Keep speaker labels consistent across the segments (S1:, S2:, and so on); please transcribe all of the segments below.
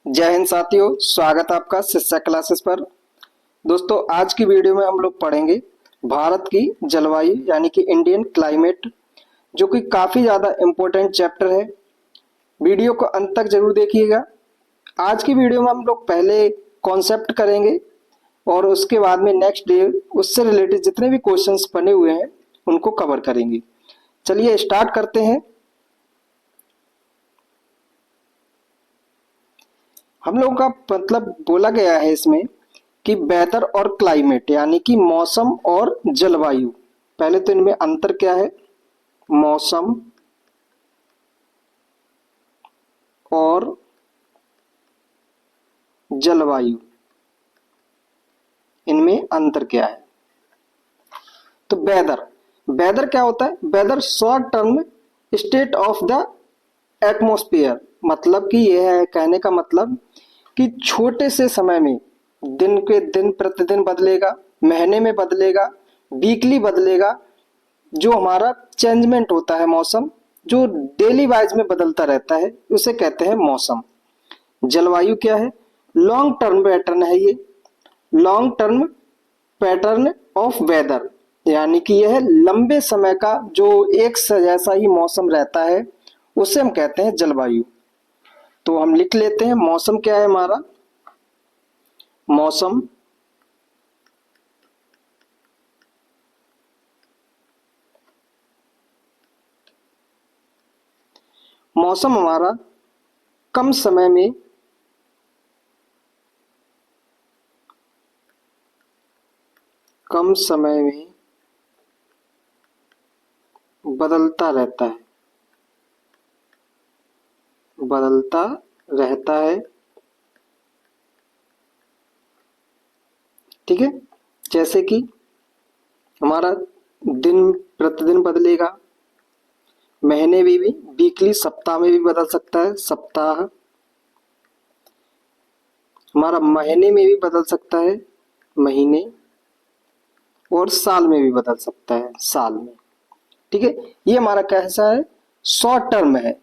S1: जय हिंद साथियों, स्वागत है आपका शिक्षा क्लासेस पर। दोस्तों, आज की वीडियो में हम लोग पढ़ेंगे भारत की जलवायु यानी कि इंडियन क्लाइमेट, जो कि काफी ज्यादा इम्पोर्टेंट चैप्टर है। वीडियो को अंत तक जरूर देखिएगा। आज की वीडियो में हम लोग पहले कॉन्सेप्ट करेंगे और उसके बाद में नेक्स्ट डे उससे रिलेटेड जितने भी क्वेश्चंस बने हुए हैं उनको कवर करेंगे। चलिए स्टार्ट करते हैं। हम लोगों का मतलब बोला गया है इसमें कि वेदर और क्लाइमेट यानी कि मौसम और जलवायु। पहले तो इनमें अंतर क्या है, मौसम और जलवायु, इनमें अंतर क्या है। तो वेदर, वेदर क्या होता है? Weather short term state of the atmosphere, मतलब कि यह है कहने का मतलब कि छोटे से समय में दिन के दिन प्रतिदिन बदलेगा, महीने में बदलेगा, वीकली बदलेगा। जो हमारा चेंजमेंट होता है मौसम, जो डेली वाइज में बदलता रहता है, उसे कहते हैं मौसम। जलवायु क्या है? लॉन्ग टर्म पैटर्न है ये, long term pattern of weather, यानी कि यह लंबे समय का जो एक से जैसा ही मौसम रहता है उसे हम कहते हैं जलवायु। तो हम लिख लेते हैं मौसम क्या है हमारा। मौसम मौसम हमारा कम समय में बदलता रहता है, बदलता रहता है। ठीक है, जैसे कि हमारा दिन प्रतिदिन बदलेगा, महीने में भी, वीकली सप्ताह में भी बदल सकता है, सप्ताह। हमारा महीने में भी बदल सकता है, महीने, और साल में भी बदल सकता है, साल में। ठीक है, ये हमारा कैसा है? शॉर्ट टर्म है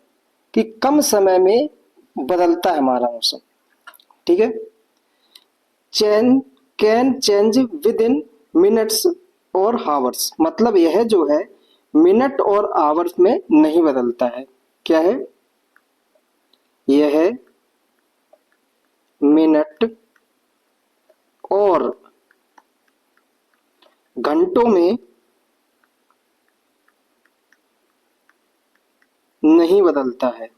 S1: कि कम समय में बदलता है हमारा मौसम। ठीक है, change can change with in minutes और हावर्स, मतलब यह जो है मिनट और आवर्स में नहीं बदलता है। क्या है? यह है मिनट और घंटों में नहीं बदलता है।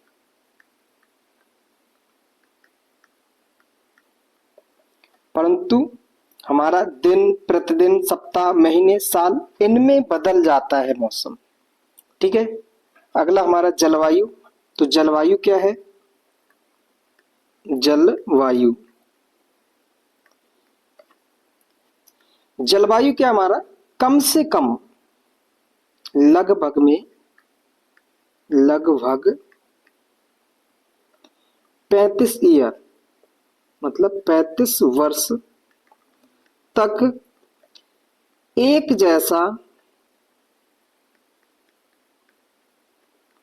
S1: परंतु हमारा दिन प्रतिदिन, सप्ताह, महीने, साल, इनमें बदल जाता है मौसम। ठीक है, अगला हमारा जलवायु। तो जलवायु क्या है? जलवायु, जलवायु क्या हमारा कम से कम लगभग 35 ईयर, मतलब 35 वर्ष तक एक जैसा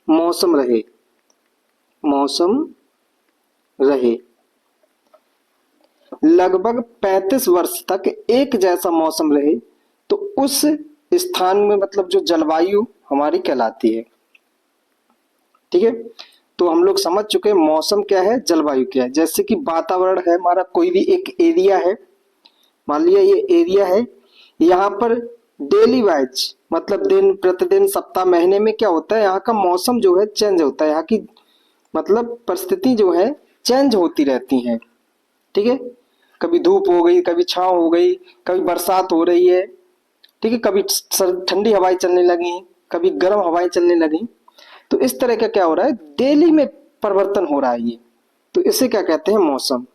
S1: मौसम रहे, लगभग 35 वर्ष तक एक जैसा मौसम रहे, तो उस स्थान में मतलब जो जलवायु हमारी कहलाती है। ठीक है, तो हम लोग समझ चुके हैं मौसम क्या है, जलवायु क्या है। जैसे कि वातावरण है हमारा, कोई भी एक एरिया है, मान लिया ये एरिया है, यहाँ पर डेली वाइज मतलब दिन प्रतिदिन, सप्ताह, महीने में क्या होता है, यहाँ का मौसम जो है चेंज होता है, यहाँ की मतलब परिस्थिति जो है चेंज होती रहती है। ठीक है, कभी धूप हो गई, कभी छांव हो गई, कभी बरसात हो रही है। ठीक है, कभी ठंडी हवाएं चलने लगी, कभी गर्म हवाएं चलने लगी। तो इस तरह का क्या हो रहा है, डेली में परिवर्तन हो रहा है ये। तो इसे क्या कहते हैं? मौसम।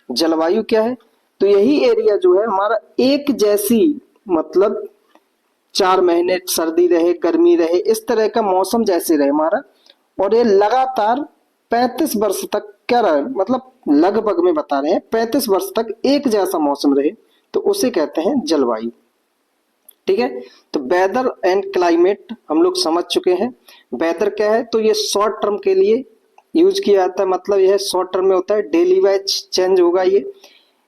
S1: जलवायु क्या है? तो यही एरिया जो है हमारा एक जैसी, मतलब 4 महीने सर्दी रहे, गर्मी रहे, इस तरह का मौसम जैसे रहे हमारा, और ये लगातार 35 वर्ष तक क्या रहे, मतलब लगभग में बता रहे हैं 35 वर्ष तक एक जैसा मौसम रहे, तो उसे कहते हैं जलवायु। ठीक है, तो वेदर एंड क्लाइमेट हम लोग समझ चुके हैं। वेदर क्या है? तो ये शॉर्ट टर्म के लिए यूज किया जाता है, मतलब यह शॉर्ट टर्म में होता है, डेली वाइज चेंज होगा ये,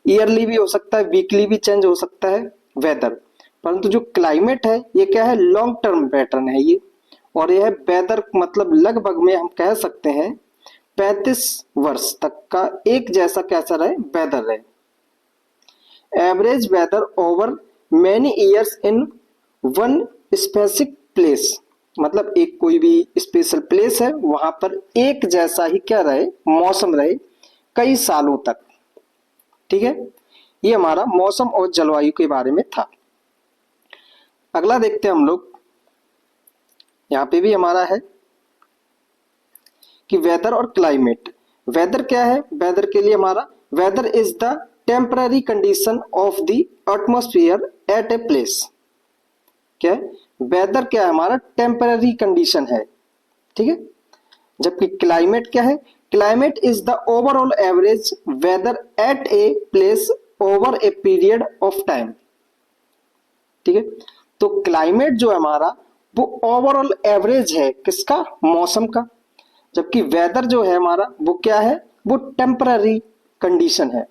S1: ईयरली भी हो सकता है, वीकली भी चेंज हो सकता है वेदर। परंतु जो क्लाइमेट है ये क्या है, लॉन्ग टर्म पैटर्न है ये, और यह वेदर मतलब लगभग में हम कह सकते हैं 35 वर्ष तक का एक जैसा कैसा रहे, वेदर रहे। Average weather over many years in one specific place, मतलब एक कोई भी स्पेशल प्लेस है वहां पर एक जैसा ही क्या रहे, मौसम रहे कई सालों तक। ठीक है, ये हमारा मौसम और जलवायु के बारे में था। अगला देखते हैं हम लोग, यहाँ पे भी हमारा है कि वेदर और क्लाइमेट। वेदर क्या है, वेदर के लिए हमारा weather is the temporary condition of the atmosphere at a place. क्या है, वेदर क्या है, हमारा टेम्पररी कंडीशन है। ठीक है, जबकि क्लाइमेट क्या है, climate is the overall average weather at a place over a period of time. ठीक है, तो क्लाइमेट जो है हमारा वो ओवरऑल एवरेज है किसका, मौसम का, जबकि वेदर जो है हमारा वो क्या है, वो टेम्पररी कंडीशन है।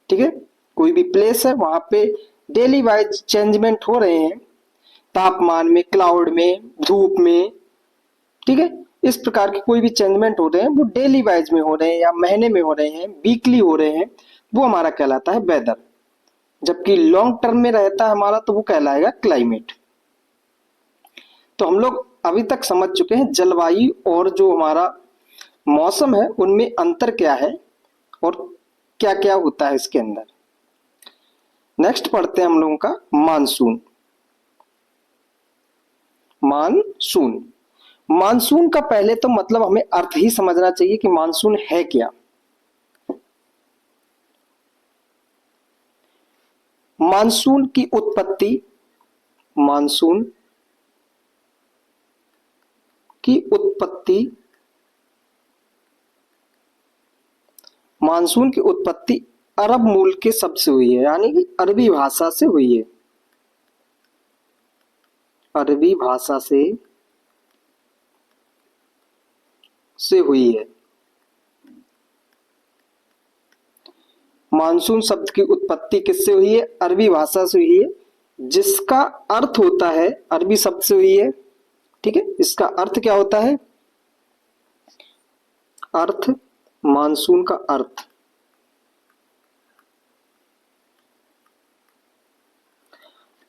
S1: ठीक है, कोई भी प्लेस है वहां पे डेली वाइज चेंजमेंट हो रहे हैं, तापमान में, क्लाउड में, धूप में। ठीक है, इस प्रकार के कोई भी चेंजमेंट हो रहे हैं वो डेली वाइज में हो रहे हैं या महीने में हो रहे हैं, वीकली हो रहे हैं, वो हमारा कहलाता है वेदर। जबकि लॉन्ग टर्म में रहता है हमारा तो वो कहलाएगा क्लाइमेट। तो हम लोग अभी तक समझ चुके हैं जलवायु और जो हमारा मौसम है उनमें अंतर क्या है और क्या क्या होता है इसके अंदर। नेक्स्ट पढ़ते हैं हम लोगों का मानसून। मानसून, मानसून का पहले तो मतलब हमें अर्थ ही समझना चाहिए कि मानसून है क्या। मानसून की उत्पत्ति, मानसून की उत्पत्ति, मानसून की उत्पत्ति अरब मूल के शब्द से हुई है, यानी कि अरबी भाषा से हुई है। अरबी भाषा से हुई है। मानसून शब्द की उत्पत्ति किससे हुई है, अरबी भाषा से हुई है, जिसका अर्थ होता है, अरबी शब्द से हुई है। ठीक है, इसका अर्थ क्या होता है, अर्थ, मानसून का अर्थ,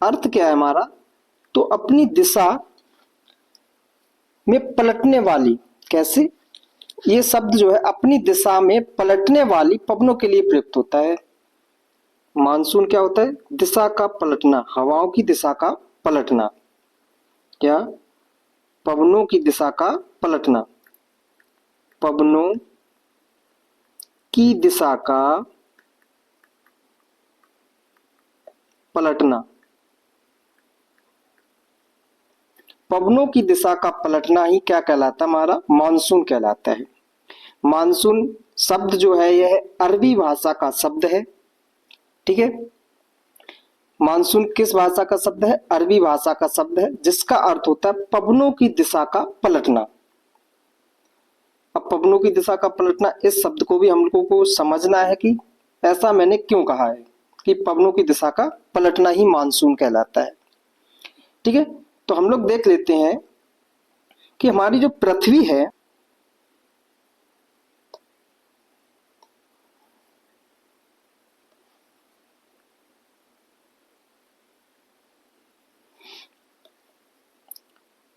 S1: अर्थ क्या है हमारा, तो अपनी दिशा में पलटने वाली। कैसे, ये शब्द जो है अपनी दिशा में पलटने वाली पवनों के लिए प्रयुक्त होता है। मानसून क्या होता है, दिशा का पलटना, हवाओं की दिशा का पलटना, क्या, पवनों की दिशा का पलटना, पवनों की दिशा का पलटना, पवनों की दिशा का पलटना ही क्या कहलाता है, हमारा मानसून कहलाता है। मानसून शब्द जो है यह अरबी भाषा का शब्द है। ठीक है, मानसून किस भाषा का शब्द है, अरबी भाषा का शब्द है, जिसका अर्थ होता है पवनों की दिशा का पलटना। अब पवनों की दिशा का पलटना, इस शब्द को भी हम लोगों को समझना है कि ऐसा मैंने क्यों कहा है कि पवनों की दिशा का पलटना ही मानसून कहलाता है। ठीक है, तो हम लोग देख लेते हैं कि हमारी जो पृथ्वी है,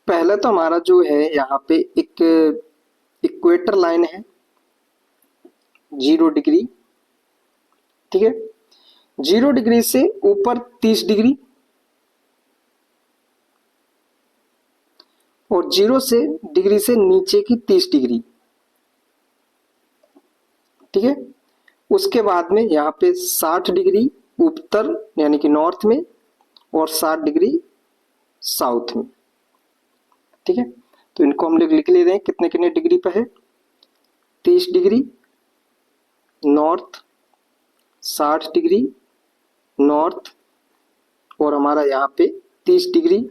S1: पहले तो हमारा जो है यहाँ पे एक इक्वेटर लाइन है 0 डिग्री। ठीक है, 0 डिग्री से ऊपर 30 डिग्री और 0 डिग्री से नीचे की 30 डिग्री। ठीक है, उसके बाद में यहाँ पे 60 डिग्री उत्तर यानी कि नॉर्थ में और 60 डिग्री साउथ में। ठीक है, तो इनको हम लोग लिख ले रहे हैं कितने कितने डिग्री पे है, 30 डिग्री नॉर्थ, 60 डिग्री नॉर्थ और हमारा यहाँ पे 30 degree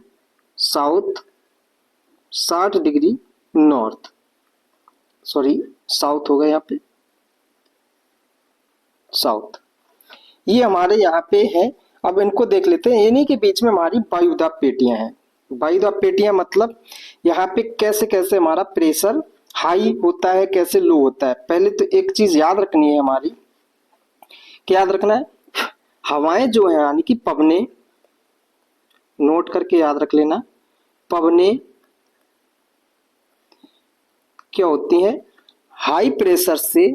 S1: south, 60 degree north. Sorry south होगा यहाँ पे, साउथ, ये हमारे यहाँ पे है। अब इनको देख लेते हैं, इन्हीं के बीच में हमारी वायुदाब पेटियां हैं। वायुदाब पेटियां मतलब यहाँ पे कैसे कैसे हमारा प्रेशर हाई होता है, कैसे लो होता है। पहले तो एक चीज याद रखनी है हमारी, क्या याद रखना है, हवाएं जो है यानी कि पवने, नोट करके याद रख लेना, पवने क्या होती हैं, हाई प्रेशर से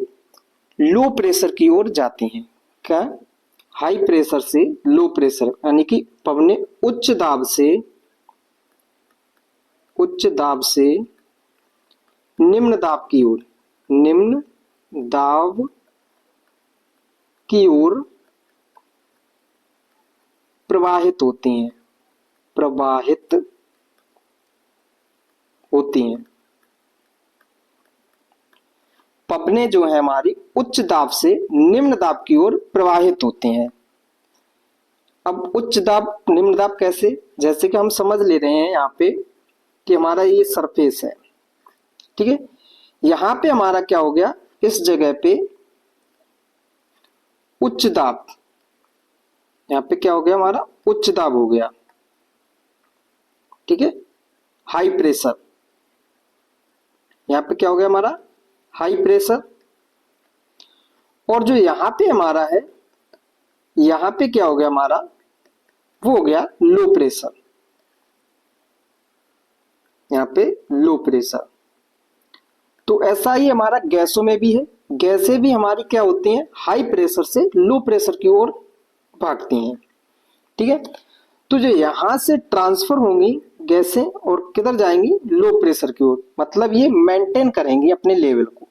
S1: लो प्रेशर की ओर जाती हैं। क्या, हाई प्रेशर से लो प्रेशर, यानी कि पवने उच्च दाब से निम्न दाब की ओर, निम्न दाब की ओर प्रवाहित होती हैं, प्रवाहित होती हैं। पवने जो है हमारी उच्च दाब से निम्न दाब की ओर प्रवाहित होते हैं। अब उच्च दाब निम्न दाब कैसे, जैसे कि हम समझ ले रहे हैं यहाँ पे कि हमारा ये सरफेस है, ठीक है, यहाँ पे हमारा क्या हो गया, इस जगह पे उच्च दाब, यहाँ पे क्या हो गया हमारा, उच्च दाब हो गया, ठीक है, हाई प्रेशर, यहाँ पे क्या हो गया हमारा, हाई प्रेशर। और जो यहाँ पे हमारा है, यहाँ पे क्या हो गया हमारा, वो हो गया लो प्रेशर, यहाँ पे लो प्रेशर। तो ऐसा ही हमारा गैसों में भी है, गैसें भी हमारी क्या होती हैं, हाई प्रेशर से लो प्रेशर की ओर भागती हैं, ठीक है। तो जो यहां से ट्रांसफर होंगी गैसें और किधर जाएंगी, लो प्रेशर की ओर, मतलब ये मेंटेन करेंगी अपने लेवल को।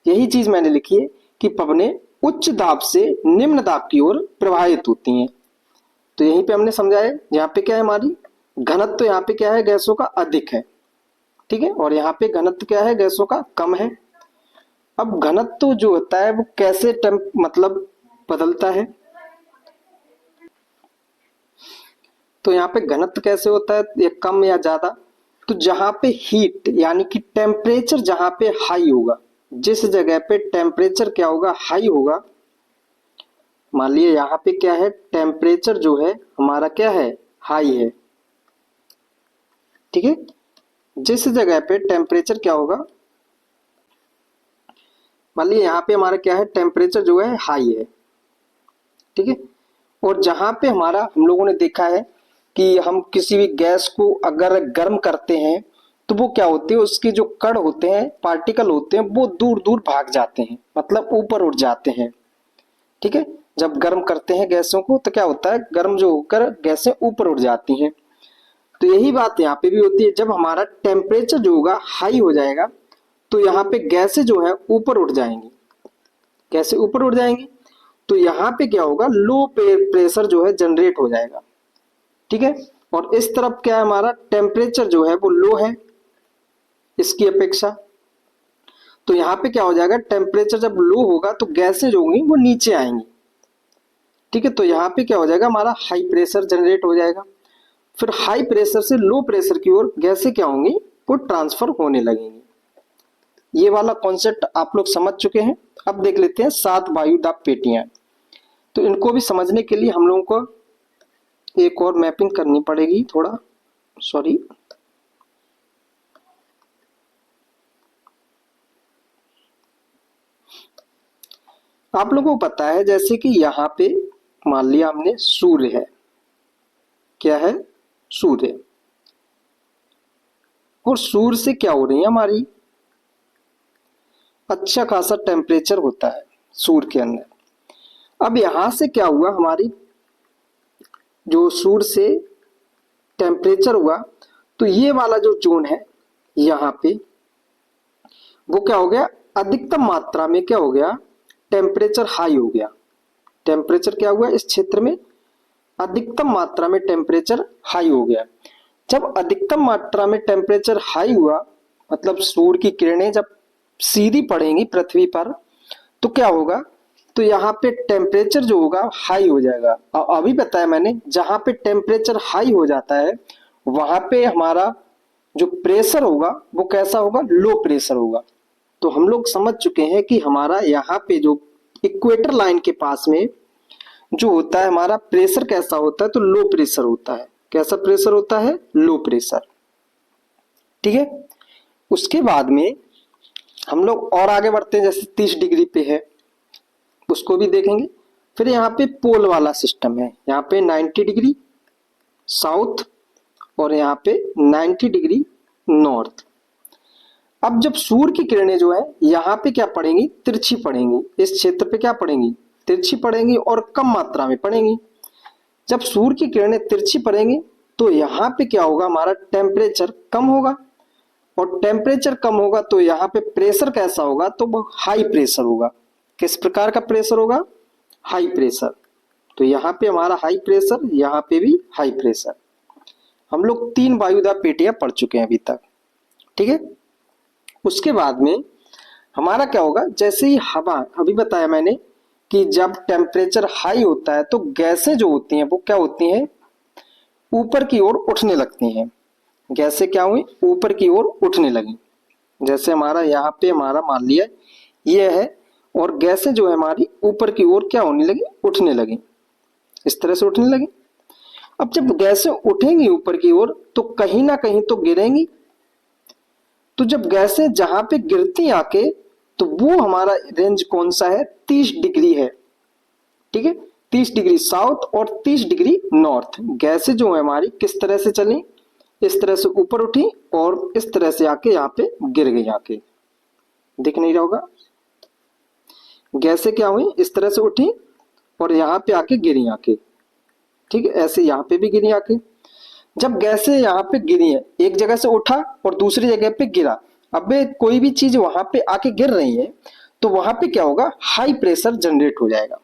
S1: यही चीज मैंने लिखी है कि पवने उच्च दाब से निम्न दाब की ओर प्रवाहित होती हैं। तो यहीं पे हमने समझाया, यहाँ पे क्या है हमारी घनत्व, तो यहाँ पे क्या है गैसों का अधिक है, ठीक है, और यहाँ पे घनत्व क्या है गैसों का कम है। अब घनत्व जो होता है वो कैसे मतलब बदलता है, तो यहाँ पे घनत्व कैसे होता है, ये कम या ज्यादा, तो जहां पे हीट यानी कि टेम्परेचर जहां पे हाई होगा, जिस जगह पे टेम्परेचर क्या होगा, हाई होगा, मान लिया यहाँ पे क्या है, टेम्परेचर जो है हमारा क्या है, हाई है, ठीक है, जिस जगह पे टेम्परेचर क्या होगा, मान लिया यहाँ पे हमारा क्या है, टेम्परेचर जो है हाई है, ठीक है, और जहां पे हमारा हम लोगों ने देखा है कि हम किसी भी गैस को अगर गर्म करते हैं तो वो क्या होती है, उसके जो कण होते हैं, पार्टिकल होते हैं, वो दूर दूर भाग जाते हैं, मतलब ऊपर उठ जाते हैं, ठीक है। जब गर्म करते हैं गैसों को तो क्या होता है, गर्म जो होकर गैसें ऊपर उठ जाती हैं। तो यही बात यहाँ पे भी होती है, जब हमारा टेम्परेचर जो होगा हाई हो जाएगा तो यहाँ पे गैसें जो है ऊपर उठ जाएंगी, गैसें ऊपर उठ जाएंगी, तो यहाँ पे क्या होगा, लो प्रेशर जो है जनरेट हो जाएगा, ठीक है। और इस तरफ क्या है, हमारा टेम्परेचर जो है वो लो है इसकी अपेक्षा, तो यहाँ पे क्या हो जाएगा, टेम्परेचर जब लो होगा तो गैसें जो होंगी वो नीचे आएंगी, ठीक है। तो यहाँ पे क्या हो जाएगा, हमारा हाई प्रेशर जनरेट हो जाएगा, फिर हाई प्रेशर से लो प्रेशर की ओर गैसें क्या होंगी, वो ट्रांसफर होने लगेंगी। ये वाला कॉन्सेप्ट आप लोग समझ चुके हैं। अब देख लेते हैं 7 वायुदाब पेटियां। तो इनको भी समझने के लिए हम लोगों को एक और मैपिंग करनी पड़ेगी, थोड़ा सॉरी, आप लोगों को पता है जैसे कि यहाँ पे मान लिया हमने सूर्य है, क्या है, सूर्य, और सूर्य से क्या हो रही है हमारी, अच्छा खासा टेम्परेचर होता है सूर्य के अंदर। अब यहां से क्या हुआ, हमारी जो सूर्य से टेम्परेचर हुआ, तो ये वाला जो जोन है यहाँ पे वो क्या हो गया, अधिकतम मात्रा में क्या हो गया, टेम्परेचर हाई हो गया, टेम्परेचर क्या हुआ इस क्षेत्र में, अधिकतम मात्रा में टेम्परेचर हाई हो गया। जब अधिकतम मात्रा में टेम्परेचर हाई हुआ, मतलब सूर्य की किरणें जब सीधी पड़ेंगी पृथ्वी पर तो क्या होगा, तो यहाँ पे टेम्परेचर जो होगा हाई हो जाएगा। अभी बताया मैंने, जहां पे टेम्परेचर हाई हो जाता है वहां पे हमारा जो प्रेशर होगा वो कैसा होगा, लो प्रेशर होगा, तो हम लोग समझ चुके हैं कि हमारा यहाँ पे जो इक्वेटर लाइन के पास में जो होता है हमारा प्रेशर कैसा होता है, तो लो प्रेशर होता है। कैसा प्रेशर होता है? Low pressure. ठीक है, उसके बाद में हम लोग और आगे बढ़ते हैं, जैसे 30 डिग्री पे है उसको भी देखेंगे। फिर यहाँ पे पोल वाला सिस्टम है, यहाँ पे 90 डिग्री साउथ और यहाँ पे 90 डिग्री नॉर्थ। अब जब सूर्य की किरणें जो है यहाँ पे क्या पड़ेंगी? तिरछी पड़ेंगी। इस क्षेत्र पे क्या पड़ेंगी? तिरछी पड़ेंगी और कम मात्रा में पड़ेंगी। जब सूर्य की किरणें तिरछी पड़ेंगी तो यहाँ पे क्या होगा? हमारा टेम्परेचर कम होगा, और टेम्परेचर कम होगा तो यहाँ पे प्रेशर कैसा होगा? तो वो हाई प्रेशर होगा। किस प्रकार का प्रेशर होगा? High pressure. तो यहाँ पे हमारा हाई प्रेशर, यहाँ पे भी हाई प्रेशर। हम लोग 3 वायुदाब पेटियां पढ़ चुके हैं अभी तक। ठीक है, उसके बाद में हमारा क्या होगा? जैसे ही हवा, अभी बताया मैंने कि जब टेम्परेचर हाई होता है तो गैसें जो होती हैं वो क्या होती हैं? ऊपर की ओर उठने लगती हैं। गैसें क्या हुई? ऊपर की ओर उठने लगी। जैसे हमारा यहाँ पे हमारा मान लिया ये है, और गैसें जो है हमारी ऊपर की ओर क्या होने लगी? उठने लगी, इस तरह से उठने लगी। अब जब गैसें उठेंगी ऊपर की ओर तो कहीं ना कहीं तो गिरेंगी। तो जब गैसें जहां पे गिरती आके, तो वो हमारा रेंज कौन सा है? 30 डिग्री है। ठीक है, 30 डिग्री साउथ और 30 डिग्री नॉर्थ। गैसें जो है हमारी किस तरह से चली? इस तरह से ऊपर उठी और इस तरह से आके यहाँ पे गिर गई। आके दिख नहीं रहा होगा? गैसें क्या हुई? इस तरह से उठी और यहाँ पे आके गिरी आके। ठीक है, ऐसे यहाँ पे भी गिरी आके। जब गैसें यहाँ पे गिरी है, एक जगह से उठा और दूसरी जगह पे गिरा, अब कोई भी चीज वहां पे आके गिर रही है तो वहां पे क्या होगा? हाई प्रेशर जनरेट हो जाएगा।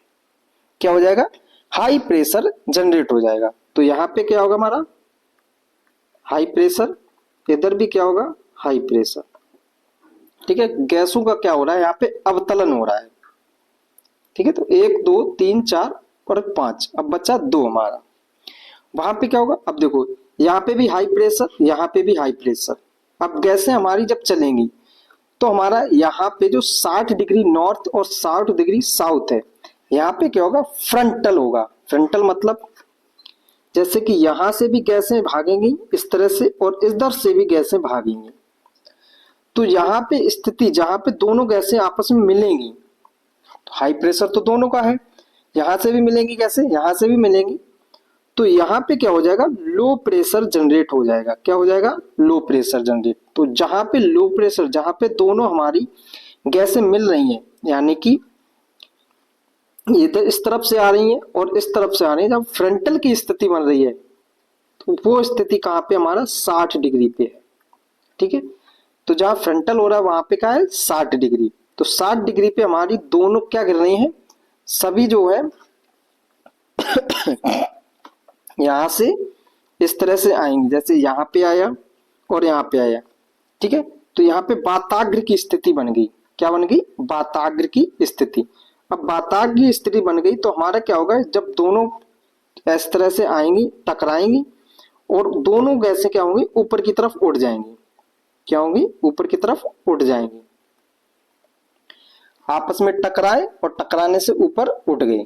S1: क्या हो जाएगा? हाई प्रेशर जनरेट हो जाएगा। तो यहाँ पे क्या होगा हमारा? High pressure. इधर भी क्या होगा? High pressure. ठीक है, गैसों का क्या हो रहा है? यहाँ पे अवतलन हो रहा है। ठीक है, तो 1 2 3 4 और 5, अब बचा 2 हमारा। वहां पे क्या होगा? अब देखो, यहाँ पे भी हाई प्रेशर, यहाँ पे भी हाई प्रेशर। अब गैसें हमारी जब चलेंगी तो हमारा यहाँ पे जो 60 डिग्री नॉर्थ और 60 डिग्री साउथ है, यहाँ पे क्या होगा? फ्रंटल होगा। फ्रंटल मतलब जैसे कि यहां से भी गैसें भागेंगी इस तरह से, और इधर से भी गैसें भागेंगी। तो यहाँ पे स्थिति जहां पे दोनों गैसें आपस में मिलेंगी, तो हाई प्रेशर तो दोनों का है, यहां से भी मिलेंगी गैसें, यहां से भी मिलेंगी, तो यहाँ पे क्या हो जाएगा? लो प्रेशर जनरेट हो जाएगा। क्या हो जाएगा? Low pressure generate. तो जहां पे लो प्रेशर, जहां पे दोनों हमारी गैसें मिल रही हैं, यानी कि ये तो इस तरफ से आ रही हैं और इस तरफ से आ रही हैं, जब फ्रंटल की स्थिति बन रही है तो वो स्थिति कहाँ पे? हमारा 60 डिग्री पे है। ठीक है, तो जहां फ्रंटल हो रहा है वहां पे क्या है? 60 डिग्री। तो 60 डिग्री पे हमारी दोनों क्या गिर रही हैं? सभी जो है यहां से इस तरह से आएंगी, जैसे यहाँ पे आया और यहाँ पे आया। ठीक है, तो यहाँ पे वाताग्र की स्थिति बन गई। क्या बन गई? वाताग्र की स्थिति। अब वाताग्र की स्थिति बन गई तो हमारा क्या होगा? जब दोनों इस तरह से आएंगी, टकराएंगी, और दोनों गैसें क्या होंगी? ऊपर की तरफ उड़ जाएंगी। क्या होंगी? ऊपर की तरफ उड़ जाएंगी। आपस में टकराए और टकराने से ऊपर उठ गई।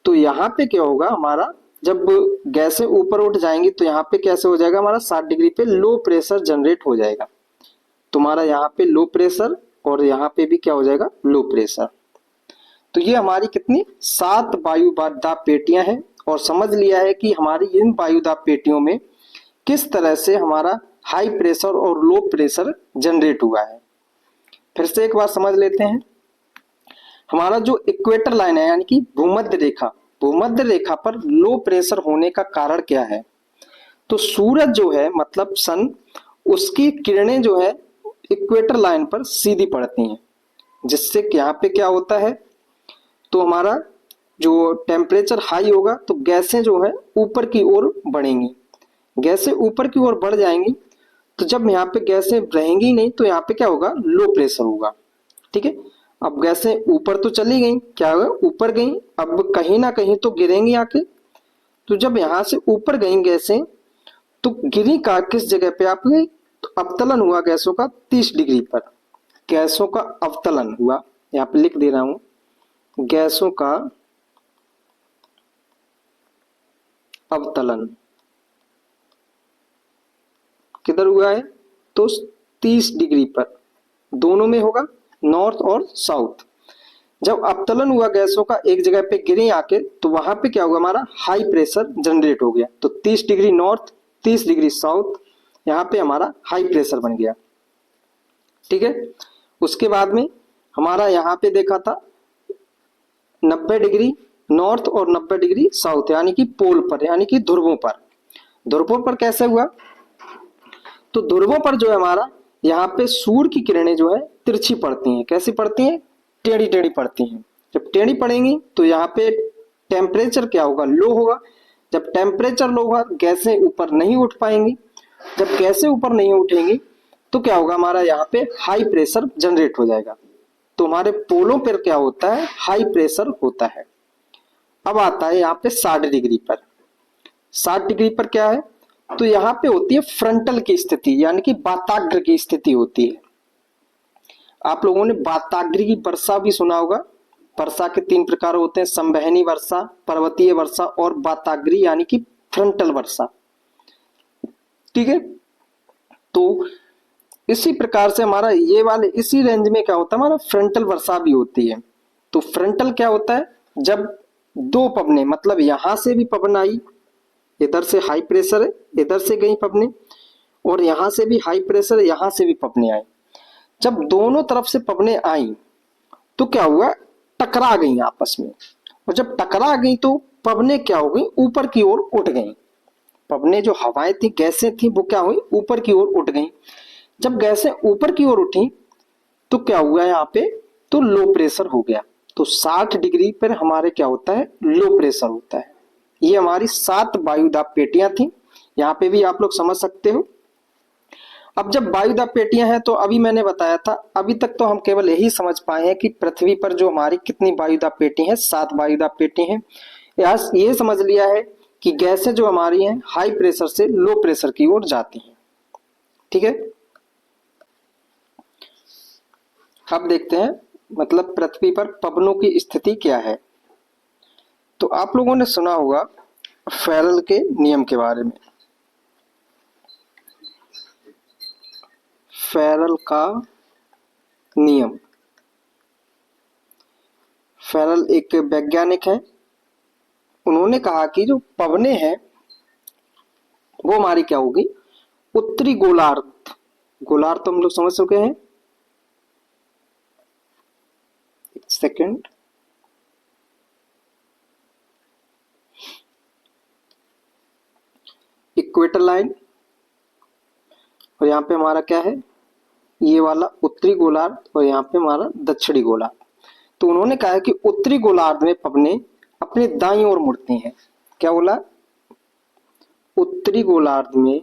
S1: तो यहाँ पे क्या होगा हमारा? जब गैसें ऊपर उठ जाएंगी तो यहाँ पे कैसे हो जाएगा? हमारा 60 डिग्री पे लो प्रेशर जनरेट हो जाएगा। तुम्हारा यहाँ पे लो प्रेशर और यहाँ पे भी क्या हो जाएगा? Low pressure. तो ये हमारी कितनी? 7 वायुदाब पेटियां हैं, और समझ लिया है कि हमारी इन वायुदाब पेटियों में किस तरह से हमारा हाई प्रेशर और लो प्रेशर जनरेट हुआ है। फिर से एक बार समझ लेते हैं। हमारा जो इक्वेटर लाइन है, यानी कि भूमध्य रेखा, भूमध्य रेखा पर लो प्रेशर होने का कारण क्या है? तो सूरज जो है, मतलब सन, उसकी किरणें जो है इक्वेटर लाइन पर सीधी पड़ती हैं, जिससे यहाँ पे क्या होता है? तो हमारा जो टेम्परेचर हाई होगा तो गैसें जो है ऊपर की ओर बढ़ेंगी। गैसें ऊपर की ओर बढ़ जाएंगी तो जब यहाँ पे गैसें रहेंगी नहीं तो यहाँ पे क्या होगा? लो प्रेशर होगा। ठीक है, अब गैसें ऊपर तो चली गई, क्या होगा? ऊपर गई, अब कहीं ना कहीं तो गिरेंगी आके। तो जब यहां से ऊपर गई गैसें तो गिरी का किस जगह पे? आप गई तो अवतलन हुआ गैसों का 30 डिग्री पर। गैसों का अवतलन हुआ, यहाँ पे लिख दे रहा हूं, गैसों का अवतलन किधर हुआ है, तो 30 डिग्री पर, दोनों में होगा, नॉर्थ और साउथ। जब अवतलन हुआ गैसों का, एक जगह पे गिरी आके, तो वहां पे क्या हुआ, हमारा हाई प्रेशर जनरेट हो गया। तो 30 डिग्री नॉर्थ, 30 डिग्री साउथ, यहाँ पे हमारा हाई प्रेशर बन गया। ठीक है, उसके बाद में हमारा यहाँ पे देखा था 90 डिग्री नॉर्थ और 90 डिग्री साउथ, यानी कि पोल पर, यानी कि ध्रुवों पर। ध्रुवों पर कैसे हुआ, तो ध्रुवों पर जो है हमारा, यहाँ पे सूर्य की किरणें जो है तिरछी पड़ती हैं। कैसी पड़ती हैं, टेढ़ी टेढ़ी पड़ती हैं। जब टेढ़ी पड़ेंगी तो यहाँ पे टेम्परेचर क्या होगा, लो होगा। जब टेम्परेचर लो होगा, गैसें ऊपर नहीं उठ पाएंगी। जब गैसें ऊपर नहीं उठेंगी तो क्या होगा, हमारा यहाँ पे हाई प्रेशर जनरेट हो जाएगा। तो हमारे पोलों पर क्या होता है, हाई प्रेशर होता है। अब आता है यहाँ पे 60 डिग्री पर। 60 डिग्री पर क्या है, तो यहाँ पे होती है फ्रंटल की स्थिति, यानी कि वाताग्र की स्थिति होती है। आप लोगों ने वाताग्र की वर्षा भी सुना होगा। वर्षा के 3 प्रकार होते हैं, संवहनी वर्षा, पर्वतीय वर्षा और वाताग्री, यानी कि फ्रंटल वर्षा। ठीक है, तो इसी प्रकार से हमारा ये वाले इसी रेंज में क्या होता है, हमारा फ्रंटल वर्षा भी होती है। तो फ्रंटल क्या होता है, जब दो पवने, मतलब यहां से भी पवन आई, इधर से हाई प्रेशर है, इधर से गई पवने, और यहां से भी हाई प्रेशर, यहां से भी पवने आई। जब दोनों तरफ से पवने आई तो क्या हुआ, टकरा गई आपस में। और जब टकरा गई तो पवने क्या हो गई, ऊपर की ओर उठ गई। पवने जो हवाएं थी, गैसें थी, वो क्या हुई, ऊपर की ओर उठ गई। जब गैसें ऊपर की ओर उठी तो क्या हुआ यहाँ पे, तो लो प्रेशर हो गया। तो 60 डिग्री पर हमारे क्या होता है, लो प्रेशर होता है। ये हमारी 7 वायुदाब पेटियां थी, यहाँ पे भी आप लोग समझ सकते हो। अब जब वायुदाब पेटियां हैं, तो अभी मैंने बताया था, अभी तक तो हम केवल यही समझ पाए हैं कि पृथ्वी पर जो हमारी कितनी वायुदाब पेटी हैं, 7 वायुदाब पेटी हैं। ये समझ लिया है कि गैसें जो हमारी हैं हाई प्रेशर से लो प्रेशर की ओर जाती हैं। ठीक है, अब देखते हैं मतलब पृथ्वी पर पवनों की स्थिति क्या है। तो आप लोगों ने सुना होगा फेरल के नियम के बारे में। फेरल का नियम, फेरल एक वैज्ञानिक है। उन्होंने कहा कि जो पवने हैं वो हमारी क्या होगी, उत्तरी गोलार्ध, गोलार्ध तो हम लोग समझ चुके हैं, एक सेकेंड, इक्वेटर लाइन, और यहाँ पे हमारा क्या है, ये वाला उत्तरी गोलार्ध, और यहाँ पे हमारा दक्षिणी गोलार्ध। तो उन्होंने कहा है कि उत्तरी गोलार्ध में पवने अपने दाईं ओर मुड़ती हैं। क्या बोला, उत्तरी गोलार्ध में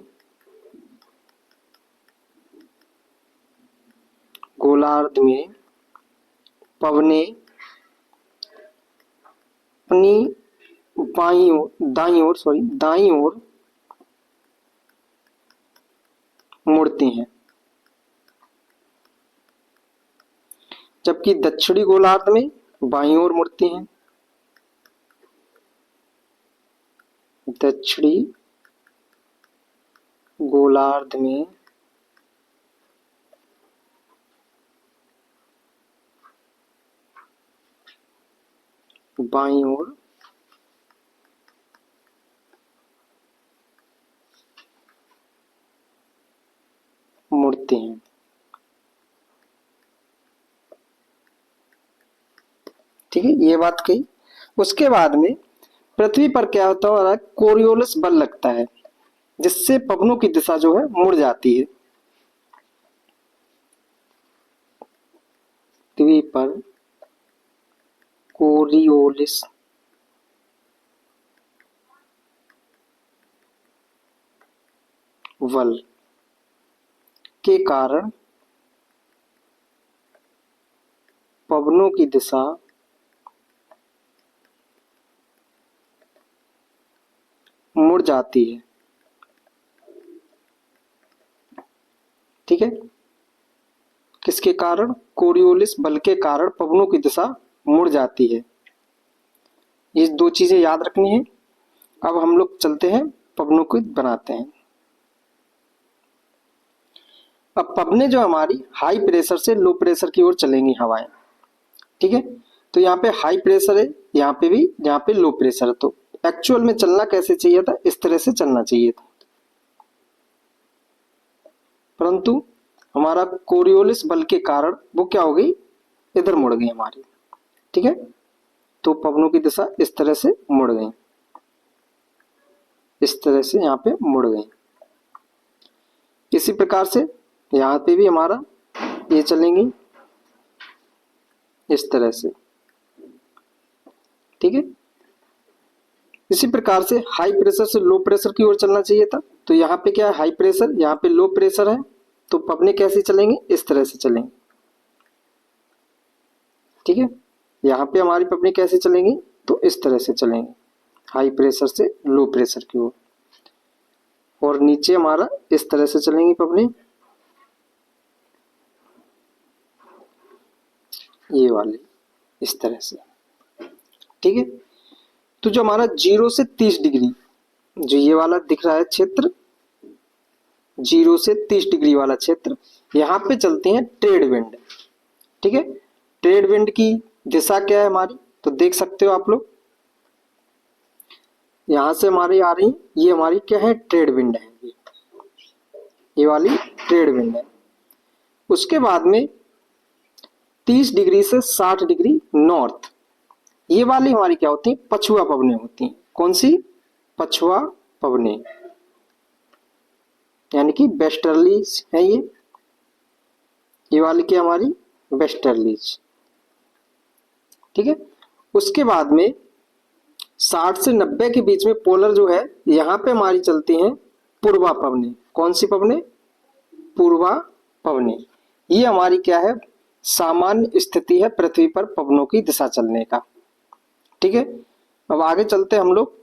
S1: पवने अपनी बाईं ओर, दाईं ओर मुड़ती हैं, जबकि दक्षिणी गोलार्ध में बाईं ओर मुड़ती हैं। दक्षिणी गोलार्ध में बाईं ओर मुड़ती हैं। ठीक है, ये बात कही। उसके बाद में पृथ्वी पर क्या होता है, कोरियोलिस बल लगता है, जिससे पवनों की दिशा जो है मुड़ जाती है। पृथ्वी पर कोरियोलिस बल के कारण पवनों की दिशा मुड़ जाती है। ठीक है, किसके कारण? कोरियोलिस बल के कारण पवनों की दिशा मुड़ जाती है। ये दो चीजें याद रखनी है। अब हम लोग चलते हैं पवनों को बनाते हैं। अब पवनें जो हमारी हाई प्रेशर से लो प्रेशर की ओर चलेंगी हवाएं, ठीक है। तो यहाँ पे हाई प्रेशर है, यहाँ पे भी, यहाँ पे लो प्रेशर है। तो एक्चुअल में चलना कैसे चाहिए था? इस तरह से चलना चाहिए था, परंतु हमारा कोरियोलिस बल के कारण वो क्या हो गई? इधर मुड़ गई हमारी, ठीक है। तो पवनों की दिशा इस तरह से मुड़ गई, इस तरह से यहाँ पे मुड़ गई। इसी प्रकार से यहाँ पे भी हमारा ये चलेंगी इस तरह से, ठीक है। इसी प्रकार से हाई प्रेशर से लो प्रेशर की ओर चलना चाहिए था। तो यहाँ पे क्या है? हाई प्रेशर, यहाँ पे लो प्रेशर है। तो पवनें कैसे चलेंगे? इस तरह से चलेंगे, ठीक है। यहाँ पे हमारी पवनें कैसे चलेंगी? तो इस तरह से चलेंगे, हाई प्रेशर से लो प्रेशर की ओर। और नीचे हमारा इस तरह से चलेंगी पवनें, ये वाली इस तरह से, ठीक है। तो जो हमारा 0 से 30 डिग्री, जो ये वाला दिख रहा है क्षेत्र, 0 से 30 डिग्री वाला क्षेत्र, यहाँ पे चलती हैं ट्रेड विंड, ठीक है। ट्रेड विंड की दिशा क्या है हमारी? तो देख सकते हो आप लोग, यहां से हमारी आ रही, ये हमारी क्या है? ट्रेड विंड है, ये वाली ट्रेड विंड है। उसके बाद में 30 डिग्री से 60 डिग्री नॉर्थ, ये वाली हमारी क्या होती है? पछुआ पवनें होती हैं। कौन सी? पछुआ पवनें, यानी कि वेस्टर्लीज है ये वाली क्या हमारी? वेस्टर्लीज, ठीक है। उसके बाद में 60 से 90 के बीच में पोलर जो है, यहाँ पे हमारी चलती हैं पूर्वा पवनें। कौन सी पवनें? पूर्वा पवनें। ये हमारी क्या है? सामान्य स्थिति है पृथ्वी पर पवनों की दिशा चलने का, ठीक है। अब आगे चलते हम लोग।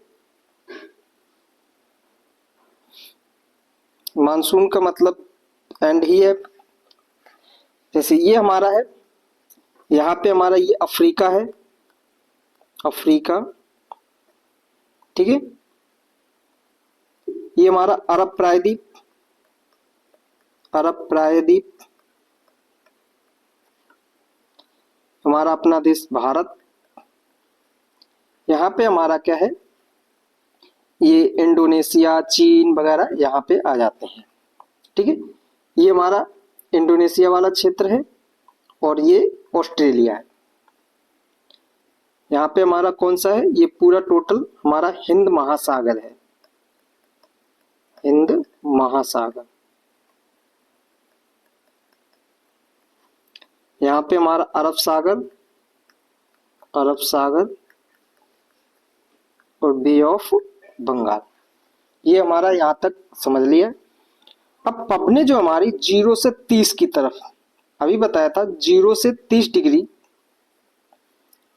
S1: मानसून का मतलब एंड ही है। जैसे ये हमारा है, यहाँ पे हमारा ये अफ्रीका है, अफ्रीका, ठीक है। ये हमारा अरब प्रायद्वीप, अरब प्रायद्वीप, हमारा अपना देश भारत। यहाँ पे हमारा क्या है? ये इंडोनेशिया, चीन वगैरह यहाँ पे आ जाते हैं, ठीक है। ये हमारा इंडोनेशिया वाला क्षेत्र है और ये ऑस्ट्रेलिया है। यहाँ पे हमारा कौन सा है? ये पूरा टोटल हमारा हिंद महासागर है, हिंद महासागर। यहाँ पे हमारा अरब सागर, अरब सागर और बे ऑफ बंगाल, ये हमारा यहाँ तक समझ लिया। अब पवनें जो हमारी 0 से 30 की तरफ, अभी बताया था 0 से 30 डिग्री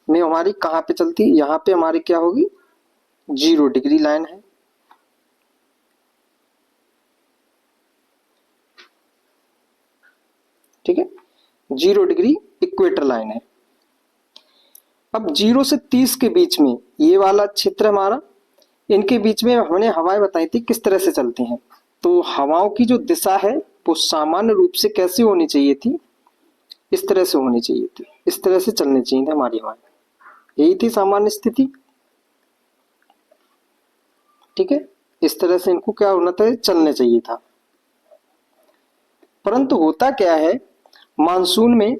S1: में हमारी कहाँ पे चलती? यहाँ पे हमारी क्या होगी? 0 डिग्री लाइन है, ठीक है। 0 डिग्री इक्वेटर लाइन है। अब 0 से 30 के बीच में ये वाला क्षेत्र हमारा, इनके बीच में हमने हवाएं बताई थी किस तरह से चलती हैं। तो हवाओं की जो दिशा है वो सामान्य रूप से कैसी होनी चाहिए थी? इस तरह से होनी चाहिए थी, इस तरह से चलनी चाहिए थी हमारी हवाएं, यही थी सामान्य स्थिति, ठीक है। इस तरह से इनको क्या होना था? चलने चाहिए था। परंतु होता क्या है, मानसून में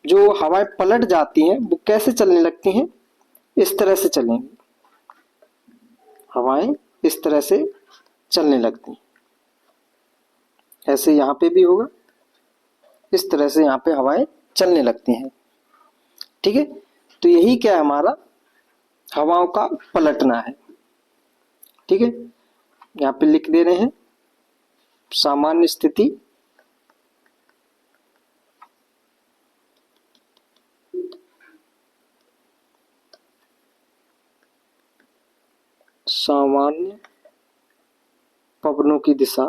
S1: जो हवाएं पलट जाती हैं वो कैसे चलने लगती हैं? इस तरह से चलेंगी हवाएं, इस तरह से चलने लगती हैं। ऐसे यहाँ पे भी होगा, इस तरह से यहाँ पे हवाएं चलने लगती हैं, ठीक है। तो यही क्या है? हमारा हवाओं का पलटना है, ठीक है। यहाँ पे लिख दे रहे हैं सामान्य स्थिति, सामान्य पवनों की दिशा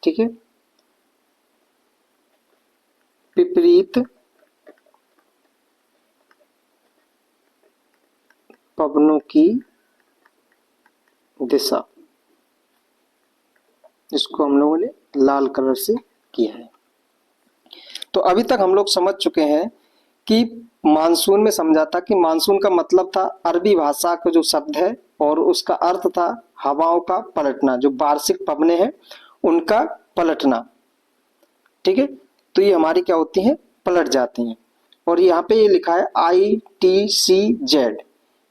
S1: ठीक है, विपरीत पवनों की दिशा, इसको हम लोगों ने लाल कलर से किया है। तो अभी तक हम लोग समझ चुके हैं कि मानसून में समझा था कि मानसून का मतलब था अरबी भाषा का जो शब्द है और उसका अर्थ था हवाओं का पलटना, जो वार्षिक पवनें हैं उनका पलटना। ठीक है, तो ये हमारी क्या होती हैं, पलट जाती हैं। और यहाँ पे ये लिखा है ITCZ,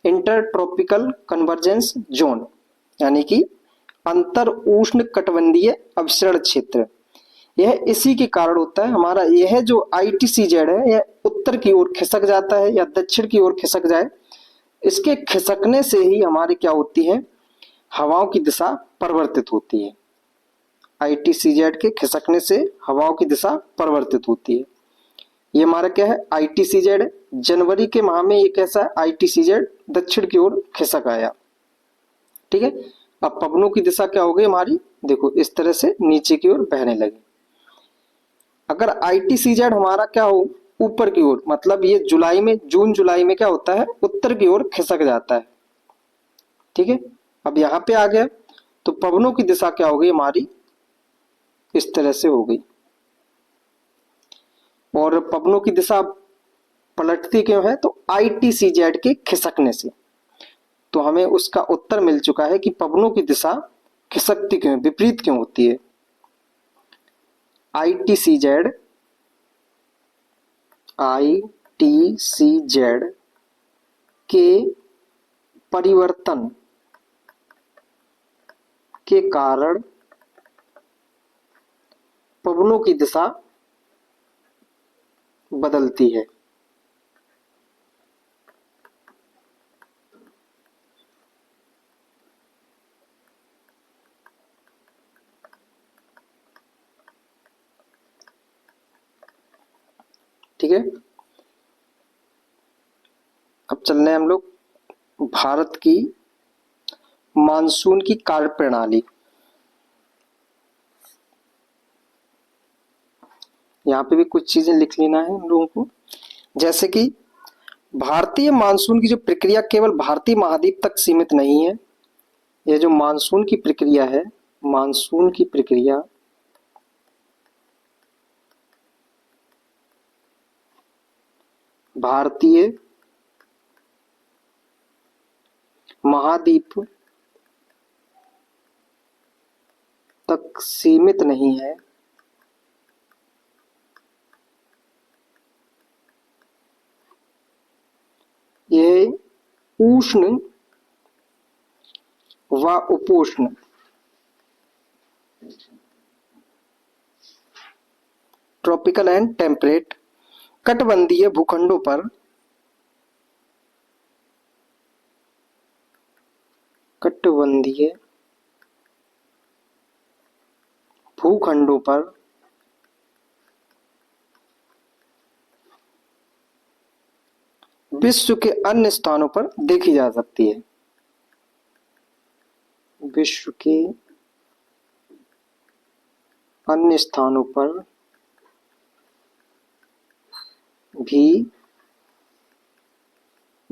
S1: inter tropical convergence zone, यानी कि अंतर उष्ण कटिबंधीय अभिसरण क्षेत्र। यह इसी के कारण होता है, हमारा यह जो ITCZ है यह उत्तर की ओर खिसक जाता है या दक्षिण की ओर खिसक जाए, इसके खिसकने से ही हमारी क्या होती है, हवाओं की दिशा परिवर्तित होती है। ITCZ के खिसकने से हवाओं की दिशा परिवर्तित होती है। ये हमारा क्या है, ITCZ है। जनवरी के माह में ये कैसा है, ITCZ दक्षिण की ओर खिसक आया। ठीक है, अब पवनों की दिशा क्या हो गई हमारी, देखो इस तरह से नीचे की ओर बहने लगी। अगर ITCZ हमारा क्या हो, ऊपर की ओर, मतलब ये जुलाई में, जून जुलाई में क्या होता है, उत्तर की ओर खिसक जाता है। ठीक है, अब यहाँ पे आ गया तो पवनों की दिशा क्या हो गई हमारी, इस तरह से हो गई। और पवनों की दिशा पलटती क्यों है, तो ITCZ के खिसकने से। तो हमें उसका उत्तर मिल चुका है कि पवनों की दिशा खिसकती क्यों, विपरीत क्यों होती है। ITCZ के परिवर्तन के कारण पवनों की दिशा बदलती है। ठीक है, अब चल रहे हैं हम लोग भारत की मानसून की कार्यप्रणाली। यहाँ पे भी कुछ चीजें लिख लेना है हम लोगों को, जैसे कि भारतीय मानसून की जो प्रक्रिया केवल भारतीय महाद्वीप तक सीमित नहीं है। यह जो मानसून की प्रक्रिया है, मानसून की प्रक्रिया भारतीय महाद्वीप तक सीमित नहीं है, यह उष्ण व उपोष्ण ट्रॉपिकल एंड टेम्परेट कटिबंधीय भूखंडों पर विश्व के अन्य स्थानों पर देखी जा सकती है। विश्व के अन्य स्थानों पर भी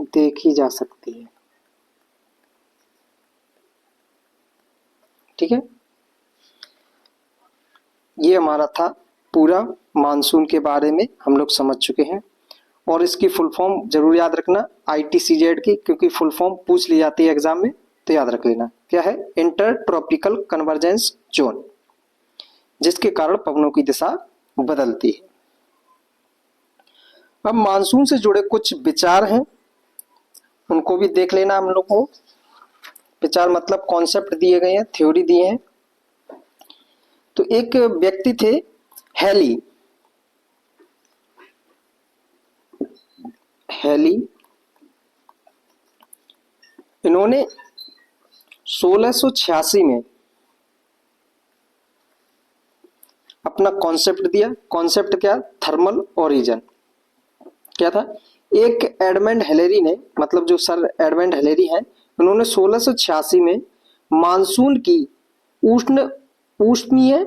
S1: देखी जा सकती है। ठीक है, ये हमारा था पूरा मानसून के बारे में, हम लोग समझ चुके हैं। और इसकी फुल फॉर्म जरूर याद रखना ITCZ की, क्योंकि फुल फॉर्म पूछ ली जाती है एग्जाम में, तो याद रख लेना क्या है, इंटर ट्रॉपिकल कन्वर्जेंस जोन, जिसके कारण पवनों की दिशा बदलती है। अब मानसून से जुड़े कुछ विचार हैं, उनको भी देख लेना हम लोग को। विचार मतलब कॉन्सेप्ट दिए गए हैं, थ्योरी दिए हैं। तो एक व्यक्ति थे हेली, इन्होंने 1686 में अपना कॉन्सेप्ट दिया। कॉन्सेप्ट क्या, थर्मल ओरिजिन। क्या था, एक एडमंड हिलेरी ने, मतलब जो सर एडमंड हिलेरी हैं, उन्होंने 1686 में मानसून की उष्णीय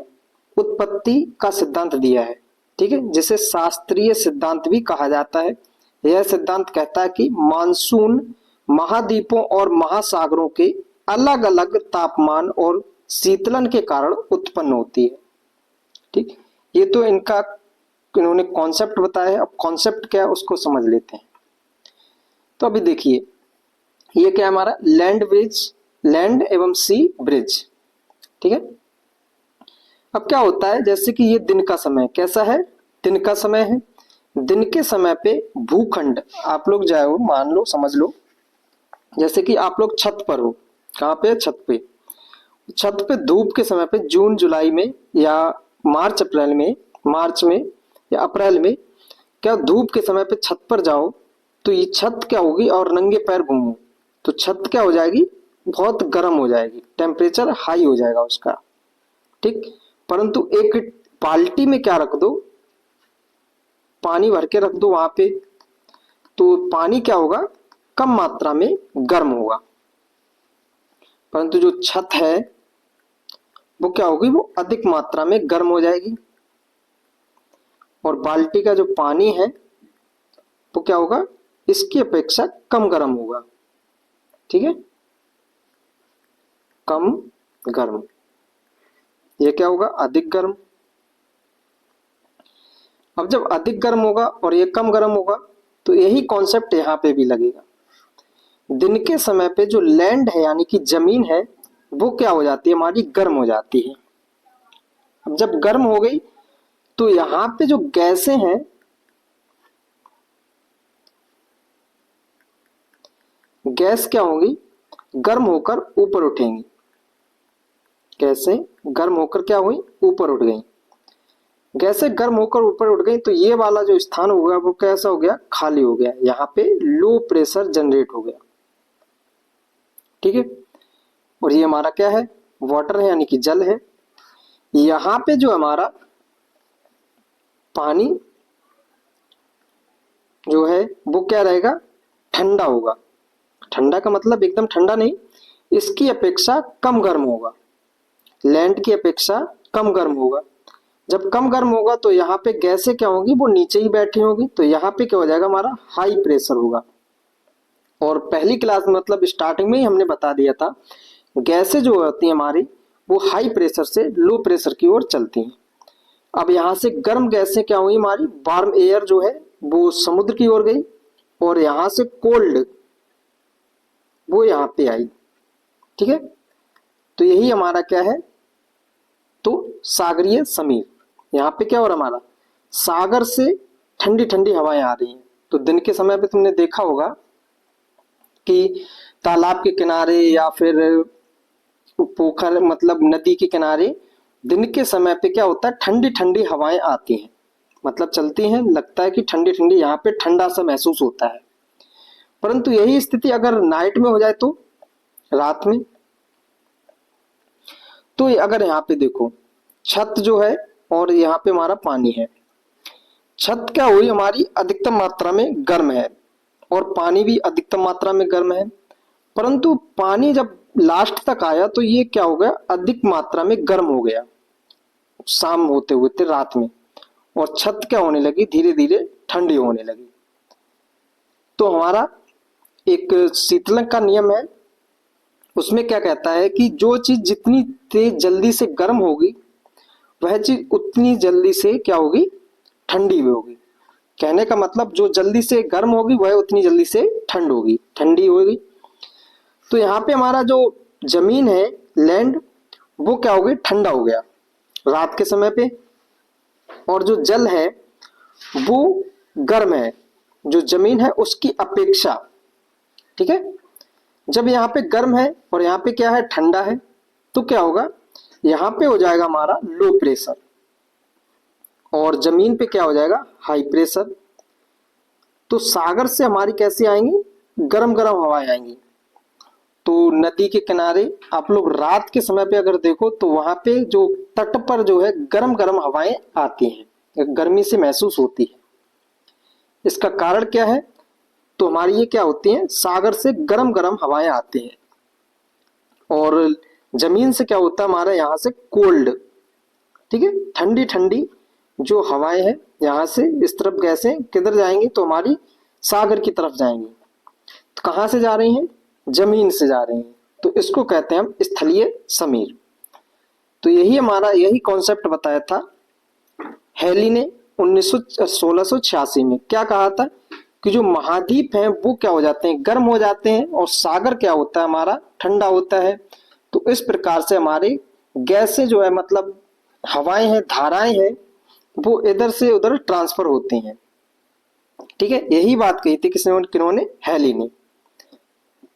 S1: उत्पत्ति का सिद्धांत दिया है, ठीक है, जिसे शास्त्रीय सिद्धांत भी कहा जाता है। यह सिद्धांत कहता है कि मानसून महाद्वीपों और महासागरों के अलग अलग तापमान और शीतलन के कारण उत्पन्न होती है। ठीक, ये तो इन्होंने कॉन्सेप्ट बताया है। अब कॉन्सेप्ट क्या है उसको समझ लेते हैं। तो अभी देखिए, ये क्या है हमारा लैंड ब्रिज, लैंड एवं सी ब्रिज, ठीक है। अब क्या होता है, जैसे कि ये दिन का समय कैसा है, दिन का समय है। दिन के समय पे भूखंड, आप लोग जाओ, मान लो, समझ लो, जैसे कि आप लोग छत पर हो। कहाँ पे? छत पे। छत पे धूप के समय पे जून जुलाई में या मार्च अप्रैल में, मार्च में या अप्रैल में, क्या धूप के समय पे छत पर जाओ तो ये छत क्या होगी, और नंगे पैर घूमो तो छत क्या हो जाएगी, बहुत गर्म हो जाएगी, टेम्परेचर हाई हो जाएगा उसका, ठीक। परंतु एक बाल्टी में क्या रख दो, पानी भर के रख दो वहां पे, तो पानी क्या होगा, कम मात्रा में गर्म होगा। परंतु जो छत है वो क्या होगी, वो अधिक मात्रा में गर्म हो जाएगी। और बाल्टी का जो पानी है वो क्या होगा, इसकी अपेक्षा कम गर्म होगा, ठीक है, कम गर्म। ये क्या होगा, अधिक गर्म। अब जब अधिक गर्म होगा और ये कम गर्म होगा तो यही कॉन्सेप्ट यहाँ पे भी लगेगा। दिन के समय पे जो लैंड है यानी कि जमीन है वो क्या हो जाती है, हमारी गर्म हो जाती है। अब जब गर्म हो गई तो यहाँ पे जो गैसें हैं, गैस क्या होगी, गर्म होकर ऊपर उठेंगी। गैसें गर्म होकर क्या हुई, ऊपर उठ गई। गैसें गर्म होकर ऊपर उठ गई तो ये वाला जो स्थान हो गया वो कैसा हो गया, खाली हो गया। यहाँ पे लो प्रेशर जनरेट हो गया, ठीक है। और ये हमारा क्या है, वाटर है यानी कि जल है। यहाँ पे जो हमारा पानी जो है वो क्या रहेगा, ठंडा होगा। ठंडा का मतलब एकदम ठंडा नहीं, इसकी अपेक्षा कम गर्म होगा, लैंड की अपेक्षा कम गर्म होगा। जब कम गर्म होगा तो यहाँ पे गैसें क्या होगी, वो नीचे ही बैठी होगी, तो यहाँ पे क्या हो जाएगा, हमारा हाई प्रेशर होगा। और पहली क्लास में मतलब स्टार्टिंग में ही हमने बता दिया था, गैसें जो होती हैं हमारी वो हाई प्रेशर से लो प्रेशर की ओर चलती हैं। अब यहाँ से गर्म गैसें क्या हुई, हमारी वार्म एयर जो है वो समुद्र की ओर गई, और यहाँ से कोल्ड वो यहाँ पे आई, ठीक है। तो यही हमारा क्या है, तो सागरीय समीर। यहाँ पे क्या हो रहा, हमारा सागर से ठंडी ठंडी हवाएं आ रही हैं। तो दिन के समय पे तुमने देखा होगा कि तालाब के किनारे या फिर पोखर मतलब नदी के किनारे दिन के समय पे क्या होता है, ठंडी ठंडी हवाएं आती हैं, मतलब चलती हैं, लगता है कि ठंडी ठंडी, यहाँ पे ठंडा सा महसूस होता है। परंतु यही स्थिति अगर नाइट में हो जाए तो, रात में, तो अगर यहाँ पे देखो छत जो है और यहाँ पे हमारा पानी है, छत क्या हुई, हमारी अधिकतम मात्रा में गर्म है और पानी भी अधिकतम मात्रा में गर्म है। परंतु पानी जब लास्ट तक आया तो ये क्या हो गया, अधिक मात्रा में गर्म हो गया शाम होते हुए रात में, और छत क्या होने लगी, धीरे धीरे ठंडी होने लगी। तो हमारा एक शीतलन का नियम है, उसमें क्या कहता है कि जो चीज जितनी तेज जल्दी से गर्म होगी वह चीज उतनी जल्दी से क्या होगी, ठंडी भी होगी। कहने का मतलब जो जल्दी से गर्म होगी वह उतनी जल्दी से ठंडी होगी। तो यहाँ पे हमारा जो जमीन है, लैंड, वो क्या हो गई, ठंडा हो गया रात के समय पे, और जो जल है वो गर्म है, जो जमीन है उसकी अपेक्षा, ठीक है। जब यहाँ पे गर्म है और यहाँ पे क्या है, ठंडा है, तो क्या होगा, यहाँ पे हो जाएगा हमारा लो प्रेशर और जमीन पे क्या हो जाएगा, हाई प्रेशर। तो सागर से हमारी कैसी आएंगी, गरम गरम हवाएं आएंगी। तो नदी के किनारे आप लोग रात के समय पे अगर देखो तो वहां पे जो तट पर जो है गरम गरम हवाएं आती हैं, गर्मी से महसूस होती है। इसका कारण क्या है, तो हमारी ये क्या होती है, सागर से गरम गरम हवाएं आती हैं, और जमीन से क्या होता है, हमारा यहाँ से कोल्ड ठीक है। ठंडी ठंडी जो हवाएं हैं यहाँ से इस तरफ गैसें किधर जाएंगी, तो हमारी सागर की तरफ जाएंगी। तो कहाँ से जा रही हैं, जमीन से जा रही हैं, तो इसको कहते हैं हम स्थलीय समीर। तो यही हमारा यही कॉन्सेप्ट बताया था हेली ने 1686 में। क्या कहा था कि जो महाद्वीप हैं वो क्या हो जाते हैं, गर्म हो जाते हैं, और सागर क्या होता है हमारा, ठंडा होता है। तो इस प्रकार से हमारे गैसें जो है मतलब हवाएं हैं, धाराएं हैं, वो इधर से उधर ट्रांसफर होती हैं। ठीक है, यही बात कही थी किन्होंने, हेली ने।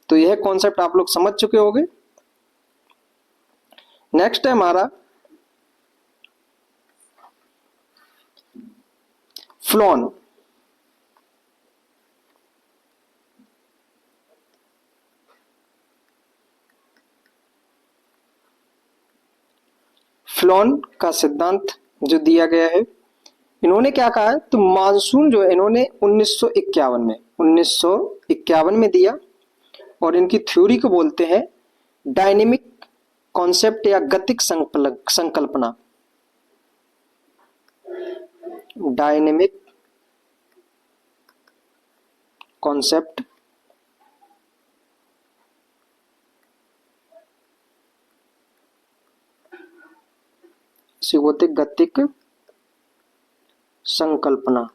S1: तो यह कॉन्सेप्ट आप लोग समझ चुके होंगे। नेक्स्ट है हमारा फ्लॉन। फ्लॉन का सिद्धांत जो दिया गया है, इन्होंने क्या कहा है, तो मानसून जो है इन्होंने 1951 में दिया, और इनकी थ्योरी को बोलते हैं डायनेमिक कॉन्सेप्ट या गतिक संकल्पना। डायनेमिक कॉन्सेप्ट इसे बोलते गतिक संकल्पना।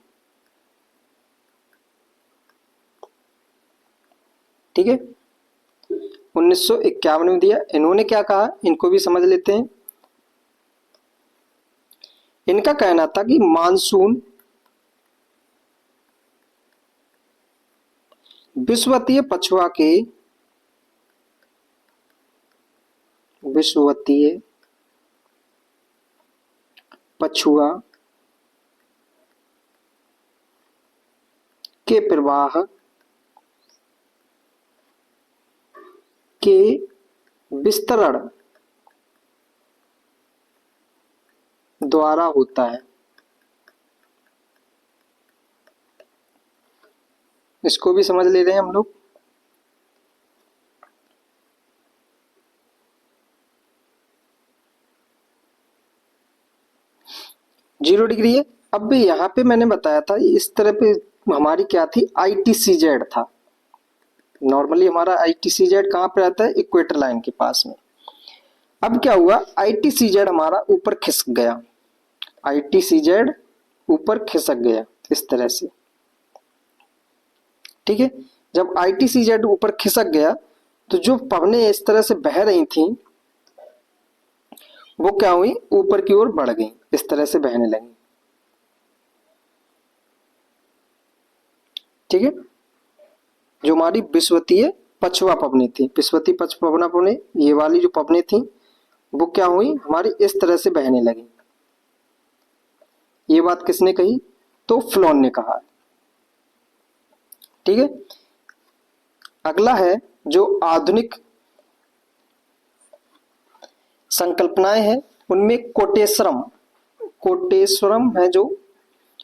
S1: ठीक है, 1951 में दिया। इन्होंने क्या कहा, इनको भी समझ लेते हैं। इनका कहना था कि मानसून विषुवतीय पछुआ के प्रवाह के विस्तरण द्वारा होता है। इसको भी समझ ले रहे हैं हम लोग। जीरो डिग्री है। अब भी यहाँ पे मैंने बताया था इस तरह पे हमारी क्या थी, ITCZ था। नॉर्मली हमारा ITCZ कहाँ पे रहता है, इक्वेटर लाइन के पास में। अब क्या हुआ, ITCZ हमारा ऊपर खिसक गया, ITCZ ऊपर खिसक गया इस तरह से। ठीक है, जब ITCZ ऊपर खिसक गया तो जो पवनें इस तरह से बह रही थी वो क्या हुई, ऊपर की ओर बढ़ गई, इस तरह से बहने लगी। ठीक है, जो हमारी विषुवतीय पछुआ पवनें थी, विषुवतीय पछुआ पवनें, ये वाली जो पवनें थी वो क्या हुई, हमारी इस तरह से बहने लगी। ये बात किसने कही, तो फ्लॉन ने कहा। ठीक है, अगला है जो आधुनिक संकल्पनाएं हैं, उनमें कोटेश्वरम है, जो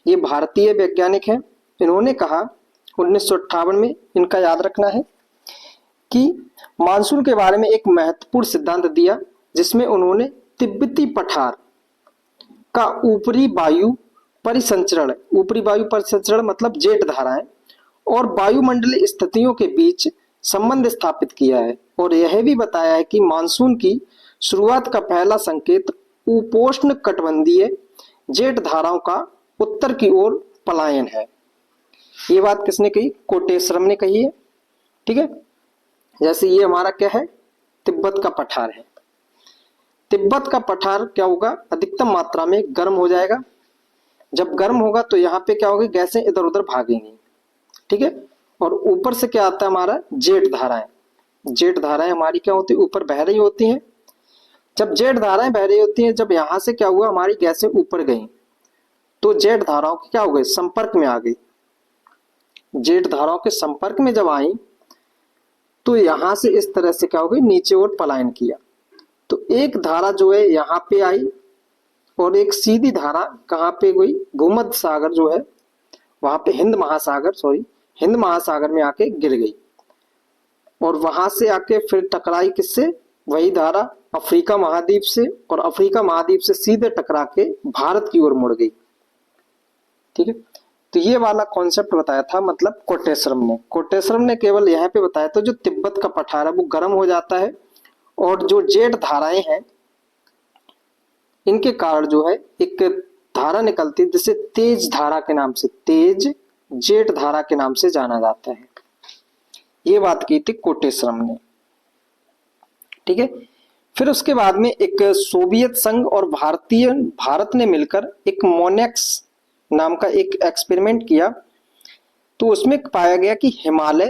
S1: ये भारतीय वैज्ञानिक है। इन्होंने कहा 1958 में, इनका याद रखना है कि मानसून के बारे में एक महत्वपूर्ण सिद्धांत दिया, जिसमें उन्होंने तिब्बती पठार का ऊपरी वायु परिसंचरण मतलब जेट धाराएं और वायुमंडलीय स्थितियों के बीच संबंध स्थापित किया है, और यह भी बताया है कि मानसून की शुरुआत का पहला संकेत उपोष्ण कटिबंधीय जेट धाराओं का उत्तर की ओर पलायन है। ये बात किसने कही, कोटेश्वरम ने कही है। ठीक है, जैसे ये हमारा क्या है, तिब्बत का पठार है। तिब्बत का पठार क्या होगा, अधिकतम मात्रा में गर्म हो जाएगा। जब गर्म होगा तो यहाँ पे क्या होगी, गैसें इधर उधर भागेंगी। ठीक है, और ऊपर से क्या आता है हमारा, जेट धाराएं। जेट धाराएं हमारी क्या होती है, ऊपर बह रही होती हैं। जब जेट धाराएं बह रही होती हैं, जब यहाँ से क्या हुआ, हमारी गैसें ऊपर गई, तो जेट धाराओं के क्या हो गए, संपर्क में आ गई। जेट धाराओं के संपर्क में जब आई तो यहां से इस तरह से क्या हो गई, नीचे और पलायन किया। तो एक धारा जो है यहाँ पे आई, और एक सीधी धारा कहाँ पे गई, भूमध्य सागर जो है वहां पे हिंद महासागर में आके गिर गई, और वहां से आके फिर टकराई किससे, वही धारा अफ्रीका महाद्वीप से और अफ्रीका महाद्वीप से सीधे टकरा के भारत की ओर मुड़ गई। ठीक है, तो ये वाला कॉन्सेप्ट बताया था मतलब कोटेश्वरम ने केवल यहाँ पे बताया था जो तिब्बत का पठार है वो गर्म हो जाता है और जो जेठ धाराएं हैं इनके कारण जो है एक धारा निकलती है जिसे तेज धारा के नाम से, तेज जेठ धारा के नाम से जाना जाता है। ये बात की थी कोटेश्वरम ने। ठीक है, फिर उसके बाद में एक सोवियत संघ और भारत ने मिलकर एक मोनेक्स नाम का एक एक्सपेरिमेंट किया। तो उसमें पाया गया कि हिमालय,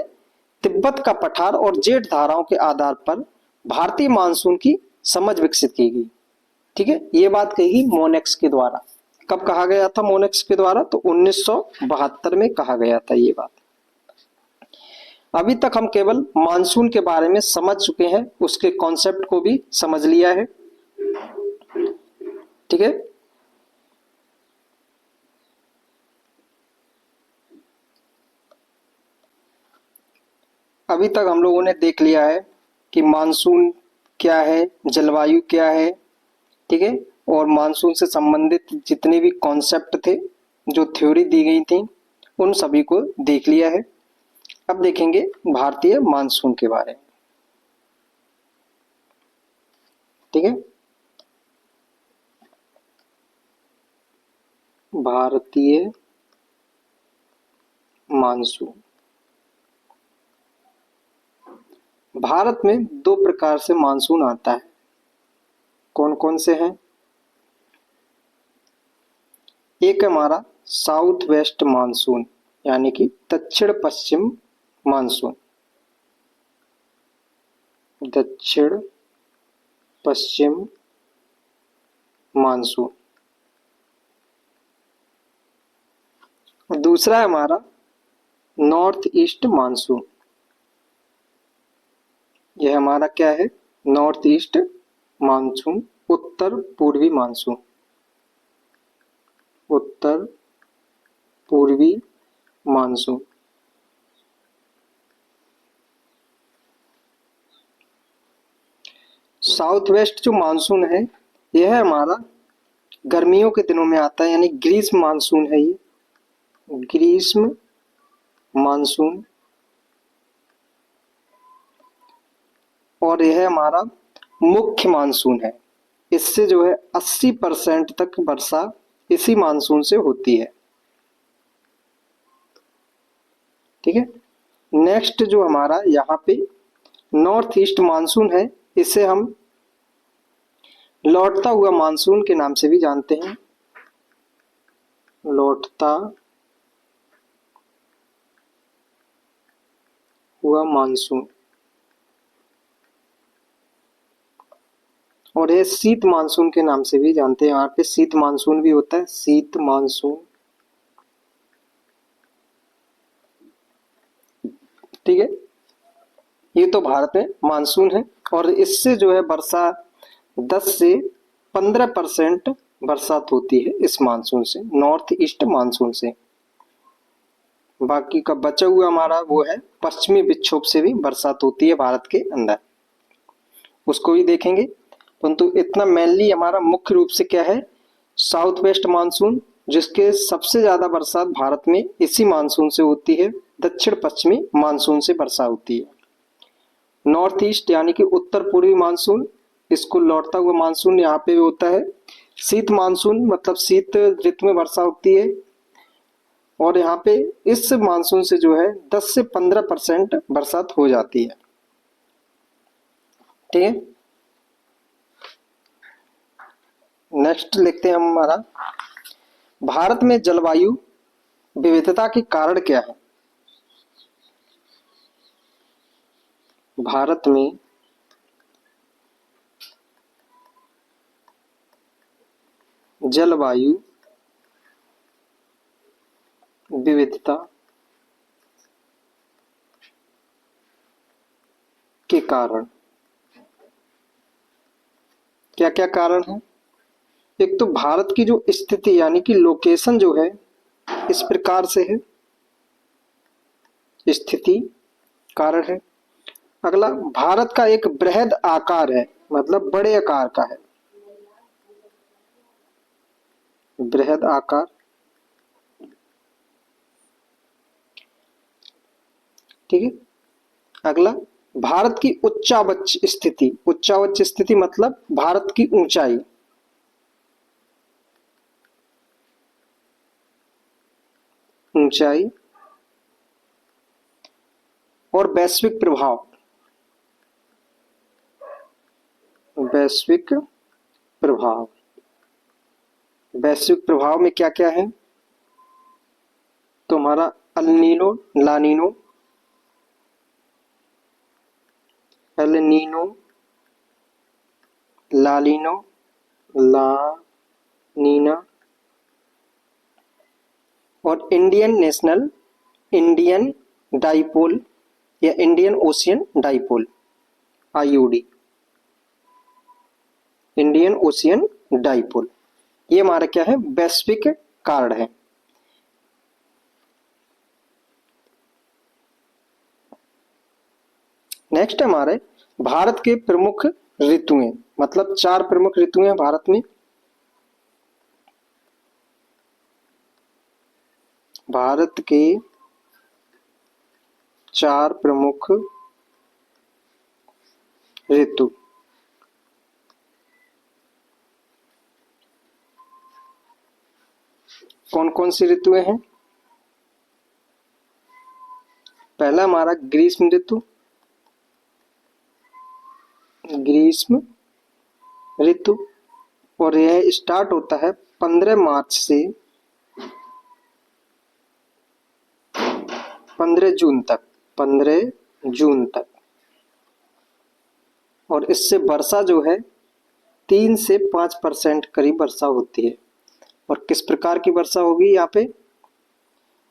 S1: तिब्बत का पठार और जेठ धाराओं के आधार पर भारतीय मानसून की समझ विकसित की गई। ठीक है, ये बात कही मोनेक्स के द्वारा। कब कहा गया था मोनेक्स के द्वारा? तो 1972 में कहा गया था ये बात। अभी तक हम केवल मानसून के बारे में समझ चुके हैं, उसके कॉन्सेप्ट को भी समझ लिया है। ठीक है, अभी तक हम लोगों ने देख लिया है कि मानसून क्या है, जलवायु क्या है। ठीक है, और मानसून से संबंधित जितने भी कॉन्सेप्ट थे, जो थ्योरी दी गई थी, उन सभी को देख लिया है। अब देखेंगे भारतीय मानसून के बारे में। ठीक है, भारतीय मानसून भारत में दो प्रकार से मानसून आता है। कौन कौन से हैं? एक हमारा साउथ वेस्ट मानसून यानी कि दक्षिण पश्चिम मानसून, दक्षिण पश्चिम मानसून। दूसरा है हमारा नॉर्थ ईस्ट मानसून। यह हमारा क्या है? नॉर्थ ईस्ट मानसून, उत्तर पूर्वी मानसून, उत्तर पूर्वी मानसून। साउथ वेस्ट जो मानसून है यह हमारा गर्मियों के दिनों में आता है, यानी ग्रीष्म मानसून है ये, ग्रीष्म मानसून। और यह हमारा मुख्य मानसून है। इससे जो है 80% तक वर्षा इसी मानसून से होती है। ठीक है, नेक्स्ट जो हमारा यहाँ पे नॉर्थ ईस्ट मानसून है, इसे हम लौटता हुआ मानसून के नाम से भी जानते हैं, लौटता हुआ मानसून। और ये शीत मानसून के नाम से भी जानते हैं। यहाँ पे शीत मानसून भी होता है, शीत मानसून। ठीक है, ये तो भारत में मानसून है और इससे जो है वर्षा 10 से 15% बरसात होती है इस मानसून से, नॉर्थ ईस्ट मानसून से। बाकी का बचा हुआ हमारा वो है पश्चिमी विक्षोभ से भी बरसात होती है भारत के अंदर, उसको भी देखेंगे। परंतु इतना मेनली हमारा मुख्य रूप से क्या है, साउथ वेस्ट मानसून, जिसके सबसे ज्यादा बरसात भारत में इसी मानसून से होती है। दक्षिण पश्चिमी मानसून से वर्षा होती है। नॉर्थ ईस्ट यानी कि उत्तर पूर्वी मानसून, इसको लौटता हुआ मानसून यहाँ पे होता है। शीत मानसून मतलब शीत ऋतु में वर्षा होती है और यहाँ पे इस मानसून से जो है 10 से 15% बरसात हो जाती है। ठीक है, नेक्स्ट लिखते हैं हम हमारा भारत में जलवायु विविधता के कारण क्या है। भारत में जलवायु विविधता के कारण क्या क्या कारण है? एक तो भारत की जो स्थिति यानी कि लोकेशन जो है इस प्रकार से है, स्थिति कारण है। अगला, भारत का एक बृहद आकार है, मतलब बड़े आकार का है, बृहद आकार। ठीक है। अगला, भारत की उच्चावच स्थिति, उच्चावच स्थिति मतलब भारत की ऊंचाई, ऊंचाई और वैश्विक प्रभाव, वैश्विक प्रभाव। वैश्विक प्रभाव में क्या क्या है, तो हमारा अल्नीनो, लानीनो, एलनीनो, लालिनो, ला नीना और इंडियन डाइपोल या Indian ocean dipole, IOD, Indian ocean dipole. ये हमारा क्या है, वैश्विक कारण है। नेक्स्ट हमारे भारत के प्रमुख ऋतुएं, मतलब 4 प्रमुख ऋतुएं हैं भारत में। भारत के 4 प्रमुख ऋतु। कौन कौन सी ऋतुएं हैं, पहला हमारा ग्रीष्म ऋतु, ग्रीष्म ऋतु, और यह स्टार्ट होता है 15 मार्च से 15 जून तक, 15 जून तक। और इससे वर्षा जो है 3 से 5% करीब वर्षा होती है। और किस प्रकार की वर्षा होगी यहाँ पे,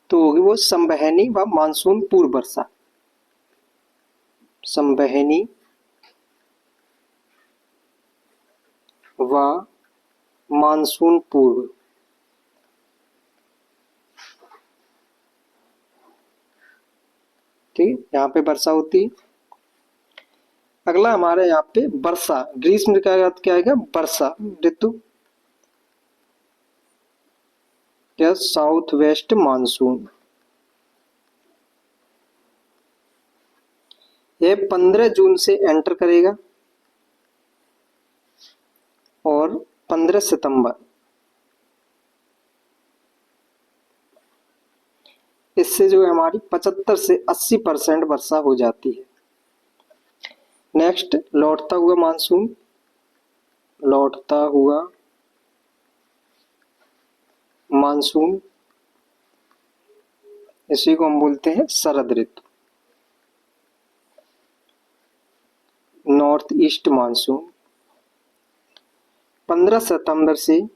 S1: तो होगी वो संवहनी व मानसून पूर्व वर्षा, संवहनी व मानसून पूर्व। ठीक, यहाँ पे वर्षा होती है। अगला हमारे यहाँ पे वर्षा, ग्रीष्म का अर्थ क्या आएगा, वर्षा ऋतु या साउथ वेस्ट मानसून। यह 15 जून से एंटर करेगा और 15 सितंबर, इससे जो है हमारी 75 से 80% वर्षा हो जाती है। नेक्स्ट, लौटता हुआ मानसून, लौटता हुआ मानसून, इसी को हम बोलते हैं शरद ऋतु, नॉर्थ ईस्ट मानसून। 15 सितंबर से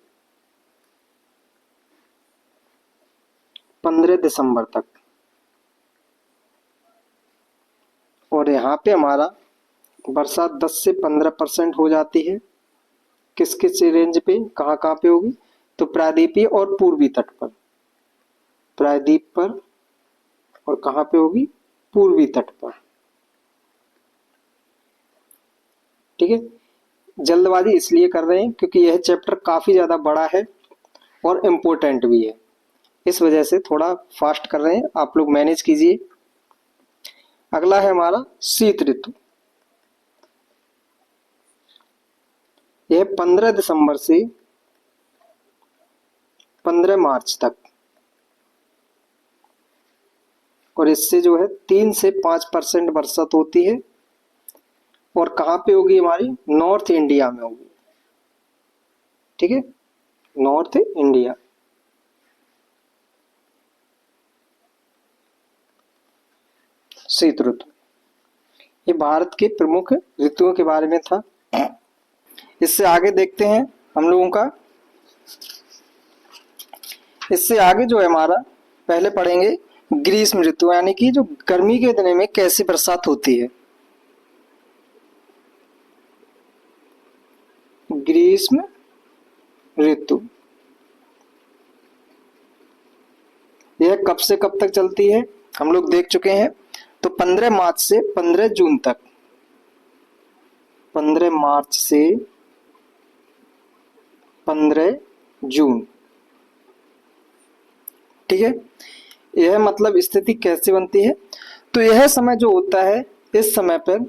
S1: 15 दिसंबर तक। और यहाँ पे हमारा वर्षा 10 से 15% हो जाती है। किस किस रेंज पे, कहाँ कहाँ पे होगी, तो प्रायद्वीपीय और पूर्वी तट पर, प्रायद्वीप पर, और कहाँ पे होगी, पूर्वी तट पर। ठीक है। जल्दबाजी इसलिए कर रहे हैं क्योंकि यह चैप्टर काफी ज्यादा बड़ा है और इम्पोर्टेंट भी है, इस वजह से थोड़ा फास्ट कर रहे हैं, आप लोग मैनेज कीजिए। अगला है हमारा शीत ऋतु। यह 15 दिसंबर से 15 मार्च तक, और इससे जो है 3 से 5% वर्षा होती है। और कहाँ पे होगी, हमारी नॉर्थ इंडिया में होगी। ठीक है, नॉर्थ इंडिया। शीत ऋतु, ये भारत के प्रमुख ऋतुओं के बारे में था। इससे आगे देखते हैं हम लोगों का, इससे आगे जो है हमारा, पहले पढ़ेंगे ग्रीष्म ऋतु, यानी कि जो गर्मी के दिनों में कैसी बरसात होती है। ग्रीष्म ऋतु यह कब से कब तक चलती है, हम लोग देख चुके हैं। तो 15 मार्च से 15 जून तक, 15 मार्च से 15 जून। ठीक है, यह मतलब स्थिति कैसे बनती है? तो यह समय जो होता है, इस समय पर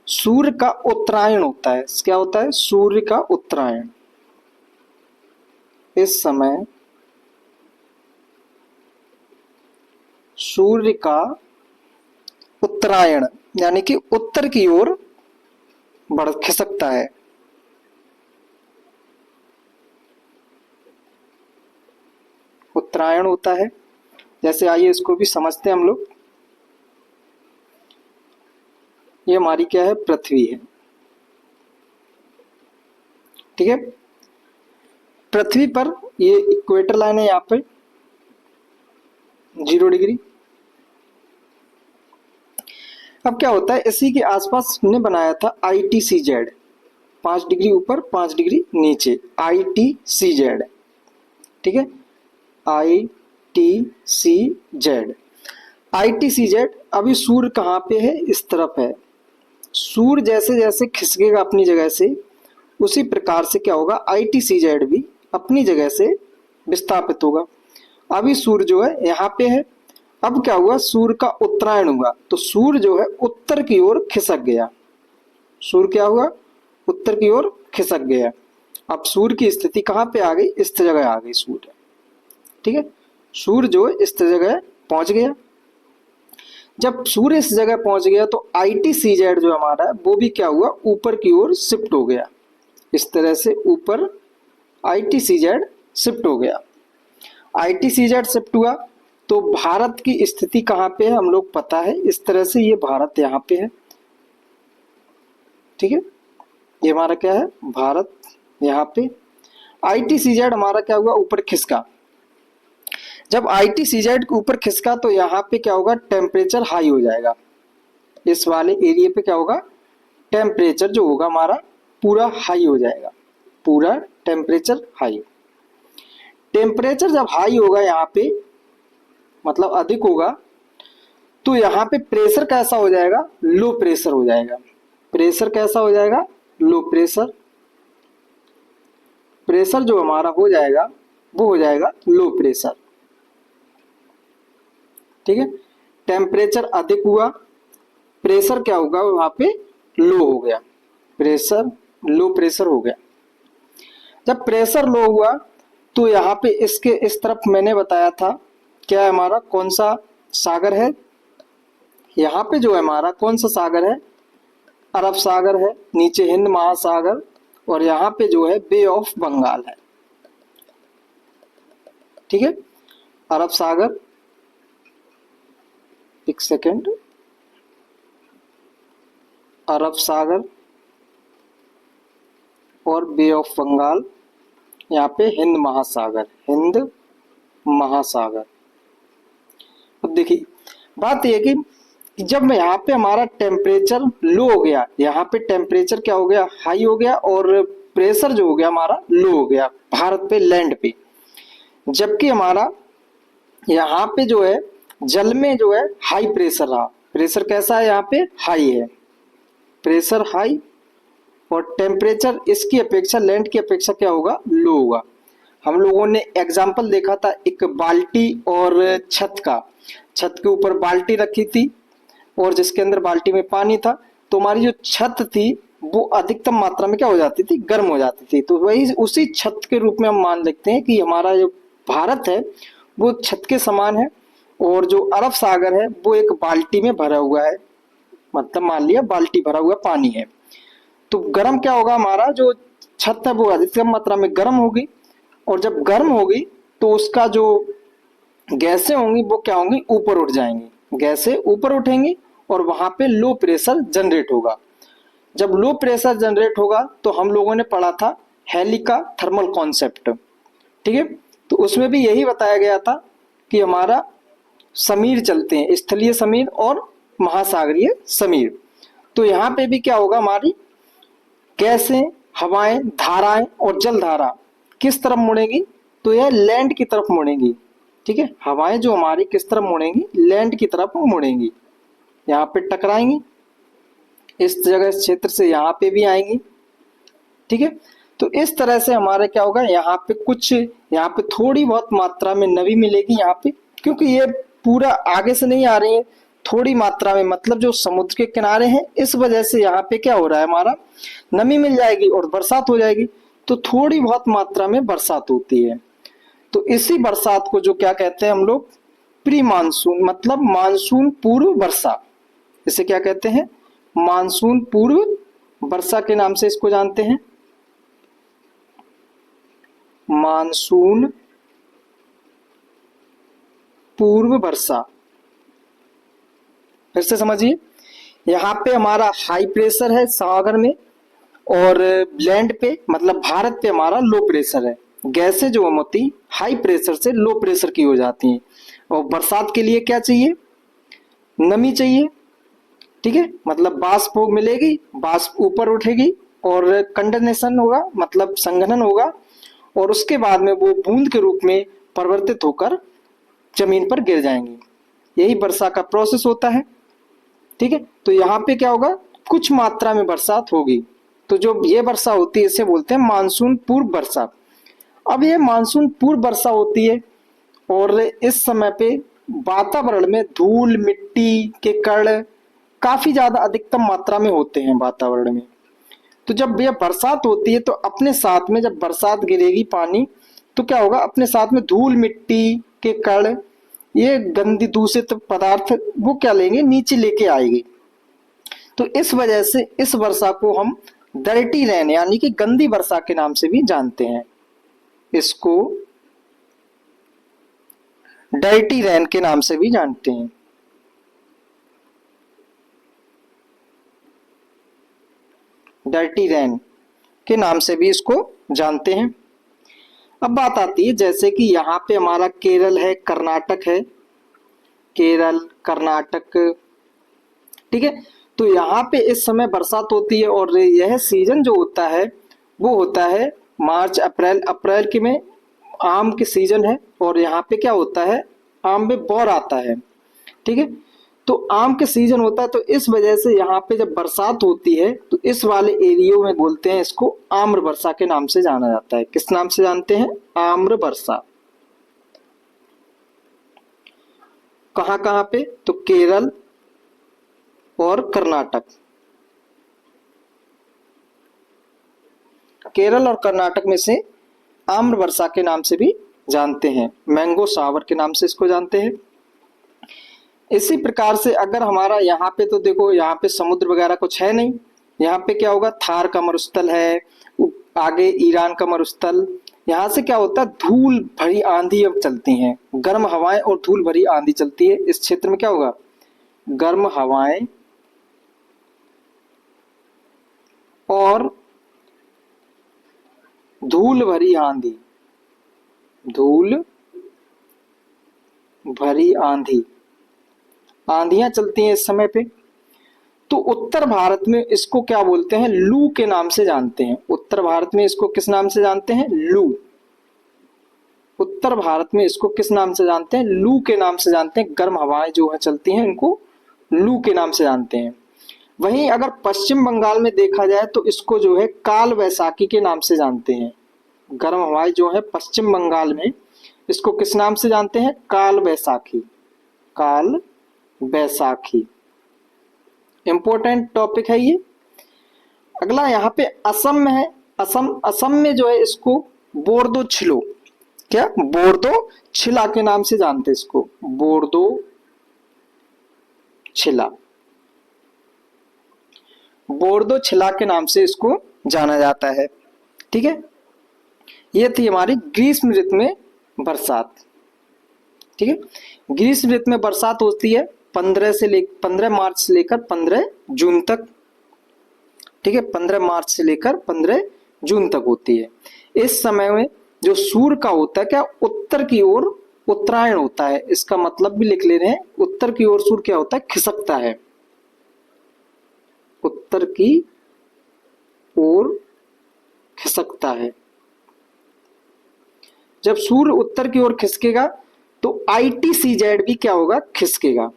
S1: सूर्य का उत्तरायण होता है। क्या होता है? सूर्य का उत्तरायण। इस समय सूर्य का उत्तरायण यानी कि उत्तर की ओर बढ़ खिसकता है। उत्तरायण होता है। जैसे आइए इसको भी समझते हैं हम लोग। ये हमारी क्या है? पृथ्वी है। ठीक है, पृथ्वी पर ये इक्वेटर लाइन है, यहाँ पे 0 डिग्री। अब क्या होता है, इसी के आसपास ने बनाया था ITCZ, 5 डिग्री ऊपर 5 डिग्री नीचे, ITCZ। ठीक है, ITCZ। ITCZ। अभी सूर्य कहाँ पे है? इस तरफ है। सूर्य जैसे जैसे खिसकेगा अपनी जगह से, उसी प्रकार से क्या होगा, ITCZ भी अपनी जगह से विस्थापित होगा। अभी सूर्य जो है यहाँ पे है। अब क्या हुआ, सूर्य का उत्तरायण हुआ, तो सूर्य जो है उत्तर की ओर खिसक गया। सूर्य क्या हुआ? उत्तर की ओर खिसक गया। अब सूर्य की स्थिति कहाँ पे आ गई? इस जगह आ गई सूर्य। ठीक है, सूर्य जो है इस जगह पहुंच गया। जब सूर्य इस जगह पहुंच गया तो ITCZ जो हमारा है वो भी क्या हुआ, ऊपर की ओर शिफ्ट हो गया। इस तरह से ऊपर ITCZ शिफ्ट हो गया। ITCZ शिफ्ट हुआ तो भारत की स्थिति कहाँ पे है हम लोग पता है। इस तरह से ये भारत यहाँ पे है। ठीक है, ये हमारा क्या है? भारत यहाँ पे। ITCZ हमारा क्या हुआ? ऊपर खिसका। जब ITCZ के ऊपर खिसका तो यहाँ पे क्या होगा, टेम्परेचर हाई हो जाएगा। इस वाले एरिया पे क्या होगा, टेम्परेचर जो होगा हमारा पूरा हाई हो जाएगा। पूरा टेम्परेचर हाई। टेम्परेचर जब हाई होगा यहाँ पे, मतलब अधिक होगा, तो यहाँ पे प्रेशर कैसा हो जाएगा? लो प्रेशर हो जाएगा। प्रेशर कैसा हो जाएगा? Low pressure. प्रेशर जो हमारा हो जाएगा वो हो जाएगा लो प्रेशर। ठीक है, टेम्परेचर अधिक हुआ, प्रेशर क्या होगा वहां पे? लो हो गया। प्रेशर लो प्रेशर हो गया। जब प्रेशर लो हुआ तो यहाँ पे इसके इस तरफ मैंने बताया था क्या है हमारा, कौन सा सागर है? यहाँ पे जो है हमारा कौन सा सागर है? अरब सागर है, नीचे हिंद महासागर, और यहाँ पे जो है बे ऑफ बंगाल है। ठीक है, अरब सागर, एक सेकेंड, अरब सागर और बे ऑफ बंगाल, यहाँ पे हिंद महासागर, हिंद महासागर। अब देखिए बात यह कि जब यहाँ पे हमारा टेम्परेचर लो हो गया, यहाँ पे टेम्परेचर क्या हो गया? हाई हो गया, और प्रेशर जो हो गया हमारा लो हो गया भारत पे, लैंड पे। जबकि हमारा यहाँ पे जो है जल में जो है हाई प्रेशर रहा। प्रेशर कैसा है? यहाँ पे हाई है, प्रेशर हाई, और टेम्परेचर इसकी अपेक्षा, लैंड की अपेक्षा क्या होगा? लो होगा। हम लोगों ने एग्जाम्पल देखा था एक बाल्टी और छत का। छत के ऊपर बाल्टी रखी थी और जिसके अंदर बाल्टी में पानी था, तो हमारी जो छत थी वो अधिकतम मात्रा में क्या हो जाती थी? गर्म हो जाती थी। तो वही उसी छत के रूप में हम मान लेते हैं कि हमारा जो भारत है वो छत के समान है, और जो अरब सागर है वो एक बाल्टी में भरा हुआ है। मतलब मान लिया बाल्टी भरा हुआ पानी है, तो गर्म क्या होगा, हमारा जो छत है वो अधिकतम मात्रा में गर्म होगी, और जब गर्म होगी तो उसका जो गैसें होंगी वो क्या होंगी? ऊपर उठ जाएंगी। गैसें ऊपर उठेंगी और वहां पे लो प्रेशर जनरेट होगा। जब लो प्रेशर जनरेट होगा तो हम लोगों ने पढ़ा था हेली का थर्मल कॉन्सेप्ट। ठीक है, तो उसमें भी यही बताया गया था कि हमारा समीर चलते हैं, स्थलीय समीर और महासागरीय समीर। तो यहाँ पे भी क्या होगा, हमारी गैसें, हवाएं, धाराएं और जल धारा किस तरफ मुड़ेगी? तो यह लैंड की तरफ मुड़ेगी। ठीक है, हवाएं जो हमारी किस तरफ मुड़ेंगी? लैंड की तरफ मुड़ेंगी, यहाँ पे टकराएंगी इस जगह इस क्षेत्र से यहाँ पे भी आएंगी। ठीक है, तो इस तरह से हमारे क्या होगा, यहाँ पे कुछ, यहाँ पे थोड़ी बहुत मात्रा में नमी मिलेगी यहाँ पे, क्योंकि ये पूरा आगे से नहीं आ रही है, थोड़ी मात्रा में, मतलब जो समुद्र के किनारे हैं इस वजह से यहाँ पे क्या हो रहा है, हमारा नमी मिल जाएगी और बरसात हो जाएगी। तो थोड़ी बहुत मात्रा में बरसात होती है। तो इसी बरसात को जो क्या कहते हैं हम लोग, प्री मानसून, मतलब मानसून पूर्व वर्षा, इसे क्या कहते हैं, मानसून पूर्व वर्षा के नाम से इसको जानते हैं। मानसून पूर्व वर्षा। फिर से समझिए, यहाँ पे हमारा हाई प्रेशर है सागर में, और लैंड पे मतलब भारत पे हमारा लो प्रेशर है। गैसें जो होती हाई प्रेशर से लो प्रेशर की हो जाती हैं, और बरसात के लिए क्या चाहिए, नमी चाहिए। ठीक है, मतलब बाष्प मिलेगी, बाष्प ऊपर उठेगी और कंडेंसेशन होगा, मतलब संघनन होगा, और उसके बाद में वो बूंद के रूप में परिवर्तित होकर जमीन पर गिर जाएंगी। यही वर्षा का प्रोसेस होता है। ठीक है, तो यहाँ पे क्या होगा, कुछ मात्रा में बरसात होगी। तो जो ये वर्षा होती है इसे बोलते हैं मानसून पूर्व वर्षा। अब ये मानसून पूर्व वर्षा होती है, और इस समय पे वातावरण में धूल मिट्टी के कण काफी ज्यादा अधिकतम मात्रा में होते हैं वातावरण में। तो जब यह बरसात होती है तो अपने साथ में, जब बरसात गिरेगी पानी, तो क्या होगा, अपने साथ में धूल मिट्टी के कण, ये गंदी दूषित पदार्थ वो क्या लेंगे, नीचे लेके आएगी। तो इस वजह से इस वर्षा को हम डर्टी रेन यानी कि गंदी वर्षा के नाम से भी जानते हैं। इसको डर्टी रेन के नाम से भी जानते हैं। डर्टी रेन के नाम से भी इसको जानते हैं। अब बात आती है, जैसे कि यहाँ पे हमारा केरल है, कर्नाटक है, केरल कर्नाटक। ठीक है, तो यहाँ पे इस समय बरसात होती है, और यह सीजन जो होता है वो होता है मार्च अप्रैल। अप्रैल के में आम के सीजन है, और यहाँ पे क्या होता है, आम में बौर आता है। ठीक है, तो आम के सीजन होता है, तो इस वजह से यहाँ पे जब बरसात होती है तो इस वाले एरियो में बोलते हैं इसको आम्र वर्षा के नाम से जाना जाता है। किस नाम से जानते हैं, आम्र वर्षा। कहाँ कहाँ पे, तो केरल और कर्नाटक। केरल और कर्नाटक में से आम्र वर्षा के नाम से भी जानते हैं, मैंगो शावर के नाम से इसको जानते हैं। इसी प्रकार से अगर हमारा यहाँ पे, तो देखो यहाँ पे समुद्र वगैरह कुछ है नहीं, यहाँ पे क्या होगा, थार का मरुस्थल है, आगे ईरान का मरुस्थल। यहाँ से क्या होता है, धूल भरी आंधी अब चलती हैं, गर्म हवाएं और धूल भरी आंधी चलती है। इस क्षेत्र में क्या होगा, गर्म हवाएं और धूल भरी आंधी, धूल भरी आंधी, आंधियां चलती हैं इस समय पे। तो उत्तर भारत में इसको क्या बोलते हैं, लू के नाम से जानते हैं। उत्तर भारत में इसको किस नाम से जानते हैं, लू। उत्तर भारत में इसको किस नाम से जानते हैं, लू के नाम से जानते हैं। गर्म हवाएं जो है चलती हैं, इनको लू के नाम से जानते हैं। वहीं अगर पश्चिम बंगाल में देखा जाए तो इसको जो है काल वैसाखी के नाम से जानते हैं। गर्म हवाएं जो है पश्चिम बंगाल में, इसको किस नाम से जानते हैं, काल वैसाखी। काल वैसाखी इंपॉर्टेंट टॉपिक है ये। अगला यहाँ पे असम में है। असम में जो है इसको बोर्दो छिलो, क्या, बोर्दो छिला के नाम से जानते हैं इसको, बोर्दो छिला। बोर्दो छिला के नाम से इसको जाना जाता है। ठीक है, ये थी हमारी ग्रीष्म ऋतु में बरसात। ठीक है, ग्रीष्म ऋतु में बरसात होती है 15 मार्च से लेकर 15 जून तक। ठीक है, 15 मार्च से लेकर 15 जून तक होती है। इस समय में जो सूर्य का होता है क्या, उत्तर की ओर उत्तरायण होता है। इसका मतलब भी लिख ले रहे हैं, उत्तर की ओर सूर्य क्या होता है, खिसकता है। उत्तर की ओर खिसकता है। जब सूर्य उत्तर की ओर खिसकेगा तो ITCZ भी क्या होगा, खिसकेगा।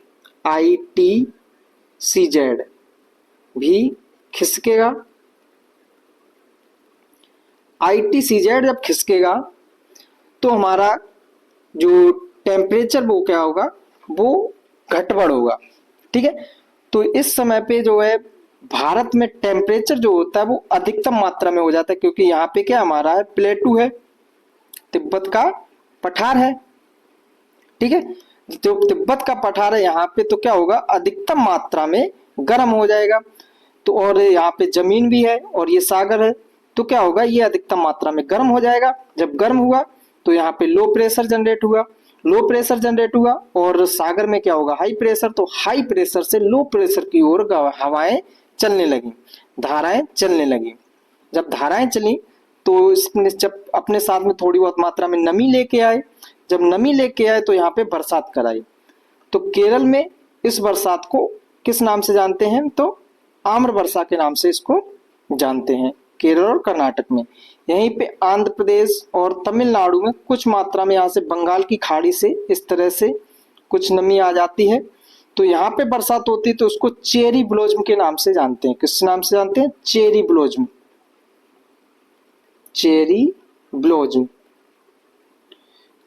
S1: ITCZ भी खिसकेगा। ITCZ जब खिसकेगा तो हमारा जो टेम्परेचर वो क्या होगा, वो घटबढ़ होगा। ठीक है, तो इस समय पे जो है भारत में टेम्परेचर जो होता है वो अधिकतम मात्रा में हो जाता है, क्योंकि यहाँ पे क्या हमारा है, प्लेटू है, तिब्बत का पठार है। ठीक है, जो तिब्बत का पठार है यहाँ पे, तो क्या होगा, अधिकतम मात्रा में गर्म हो जाएगा। तो और यहाँ पे जमीन भी है और ये सागर है, तो क्या होगा, ये अधिकतम मात्रा में गर्म हो जाएगा। जब गर्म हुआ तो यहाँ पे लो प्रेशर जनरेट हुआ, लो प्रेशर जनरेट हुआ और सागर में क्या होगा, हाई प्रेशर। तो हाई प्रेशर से लो प्रेशर की ओर हवाएं चलने लगी, धाराएं चलने लगी। जब धाराएं चली तो इसने जब अपने साथ में थोड़ी बहुत मात्रा में नमी लेके आए, जब नमी लेके आए तो यहाँ पे बरसात कराई। तो केरल में इस बरसात को किस नाम से जानते हैं, तो आम्र वर्षा के नाम से इसको जानते हैं, केरल और कर्नाटक में। यहीं पे आंध्र प्रदेश और तमिलनाडु में कुछ मात्रा में यहाँ से बंगाल की खाड़ी से इस तरह से कुछ नमी आ जाती है, तो यहाँ पे बरसात होती है, तो उसको चेरी ब्लोज्म के नाम से जानते हैं। किस नाम से जानते हैं, चेरी ब्लोज्म, चेरी ब्लोज्म।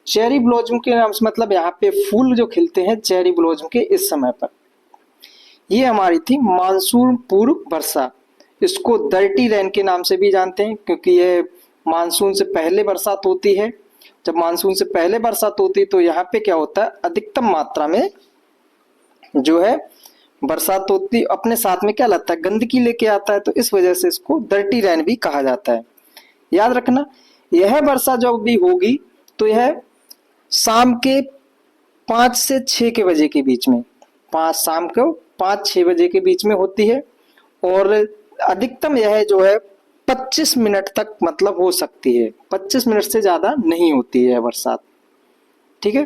S1: चेरी ब्लोज्म के नाम से मतलब यहाँ पे फूल जो खिलते हैं चेरी ब्लोज्म के इस समय पर। ये हमारी थी मानसून पूर्व वर्षा। इसको डर्टी रेन के नाम से भी जानते हैं, क्योंकि ये मानसून से पहले बरसात होती है। जब मानसून से पहले बरसात होती है तो यहाँ पे क्या होता है, अधिकतम मात्रा में जो है बरसात होती, अपने साथ में क्या लाता है, गंदगी लेके आता है, तो इस वजह से इसको डर्टी रेन भी कहा जाता है। याद रखना, यह वर्षा जब भी होगी तो यह शाम के 5 से 6 के बजे के बीच में, शाम को 5-6 बजे के बीच में होती है, और अधिकतम यह जो है 25 मिनट तक मतलब हो सकती है, 25 मिनट से ज्यादा नहीं होती है बरसात। ठीक है,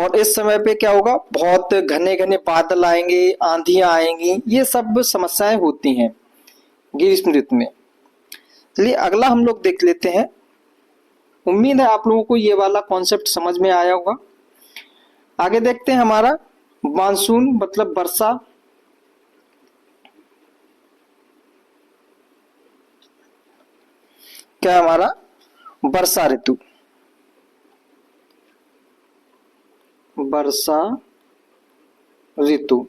S1: और इस समय पे क्या होगा, बहुत घने घने बादल आएंगे, आंधियां आएंगी, ये सब समस्याएं होती हैं ग्रीष्म ऋतु में। चलिए अगला हम लोग देख लेते हैं। उम्मीद है आप लोगों को ये वाला कॉन्सेप्ट समझ में आया होगा। आगे देखते हैं हमारा मानसून मतलब वर्षा। क्या हमारा वर्षा ऋतु, वर्षा ऋतु,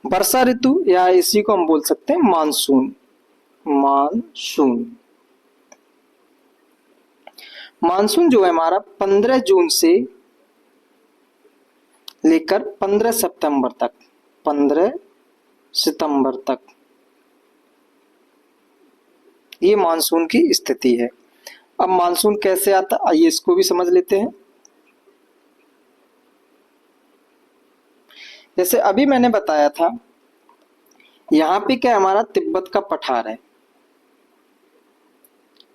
S1: वर्षा ऋतु या इसी को हम बोल सकते हैं मानसून। मानसून, मानसून जो है हमारा 15 जून से लेकर 15 सितंबर तक, 15 सितंबर तक ये मानसून की स्थिति है। अब मानसून कैसे आता है, आइए इसको भी समझ लेते हैं। जैसे अभी मैंने बताया था, यहाँ पे क्या हमारा तिब्बत का पठार है,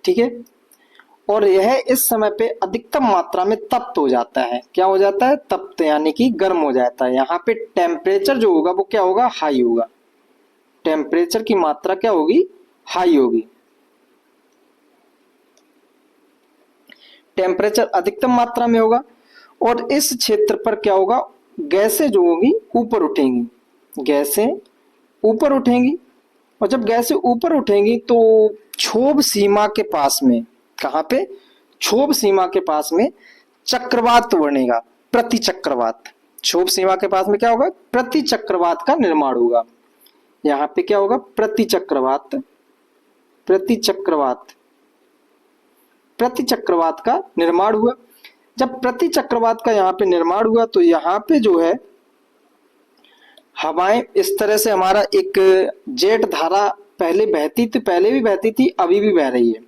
S1: ठीक है, और यह इस समय पे अधिकतम मात्रा में तप्त हो जाता है। क्या हो जाता है, तप्त, यानी कि गर्म हो जाता है। यहाँ पे टेम्परेचर जो होगा वो क्या होगा, हाई होगा। टेम्परेचर की मात्रा क्या होगी, हाई होगी। टेम्परेचर अधिकतम मात्रा में होगा और इस क्षेत्र पर क्या होगा, गैसें जो होगी ऊपर उठेंगी, गैसें ऊपर उठेंगी। और जब गैसें ऊपर उठेंगी तो क्षोभ सीमा के पास में, कहां पे, क्षोभ सीमा के पास में चक्रवात बनेगा, प्रति चक्रवात। क्षोभ सीमा के पास में क्या होगा, प्रति चक्रवात का निर्माण होगा। यहाँ पे क्या होगा, प्रति चक्रवात, प्रति चक्रवात, प्रति चक्रवात का निर्माण हुआ। जब प्रति चक्रवात का यहाँ पे निर्माण हुआ तो यहाँ पे जो है हवाएं इस तरह से, हमारा एक जेट धारा पहले बहती थी, पहले भी बहती थी, अभी भी बह रही है,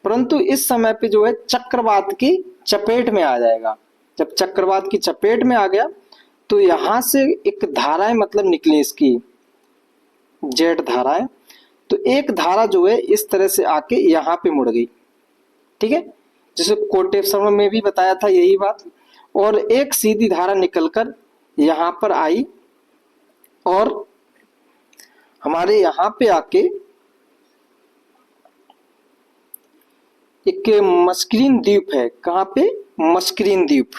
S1: परंतु इस समय पे जो है चक्रवात की चपेट में आ जाएगा। जब चक्रवात की चपेट में आ गया तो यहां से एक धाराएं मतलब निकली, इसकी जेट धाराएं। तो एक धारा जो है इस तरह से आके यहाँ पे मुड़ गई, ठीक है, जिसे कोटेश्वर में भी बताया था यही बात। और एक सीधी धारा निकलकर यहाँ पर आई और हमारे यहाँ पे आके एक मस्किन द्वीप है, कहाँ पे, मस्किन द्वीप,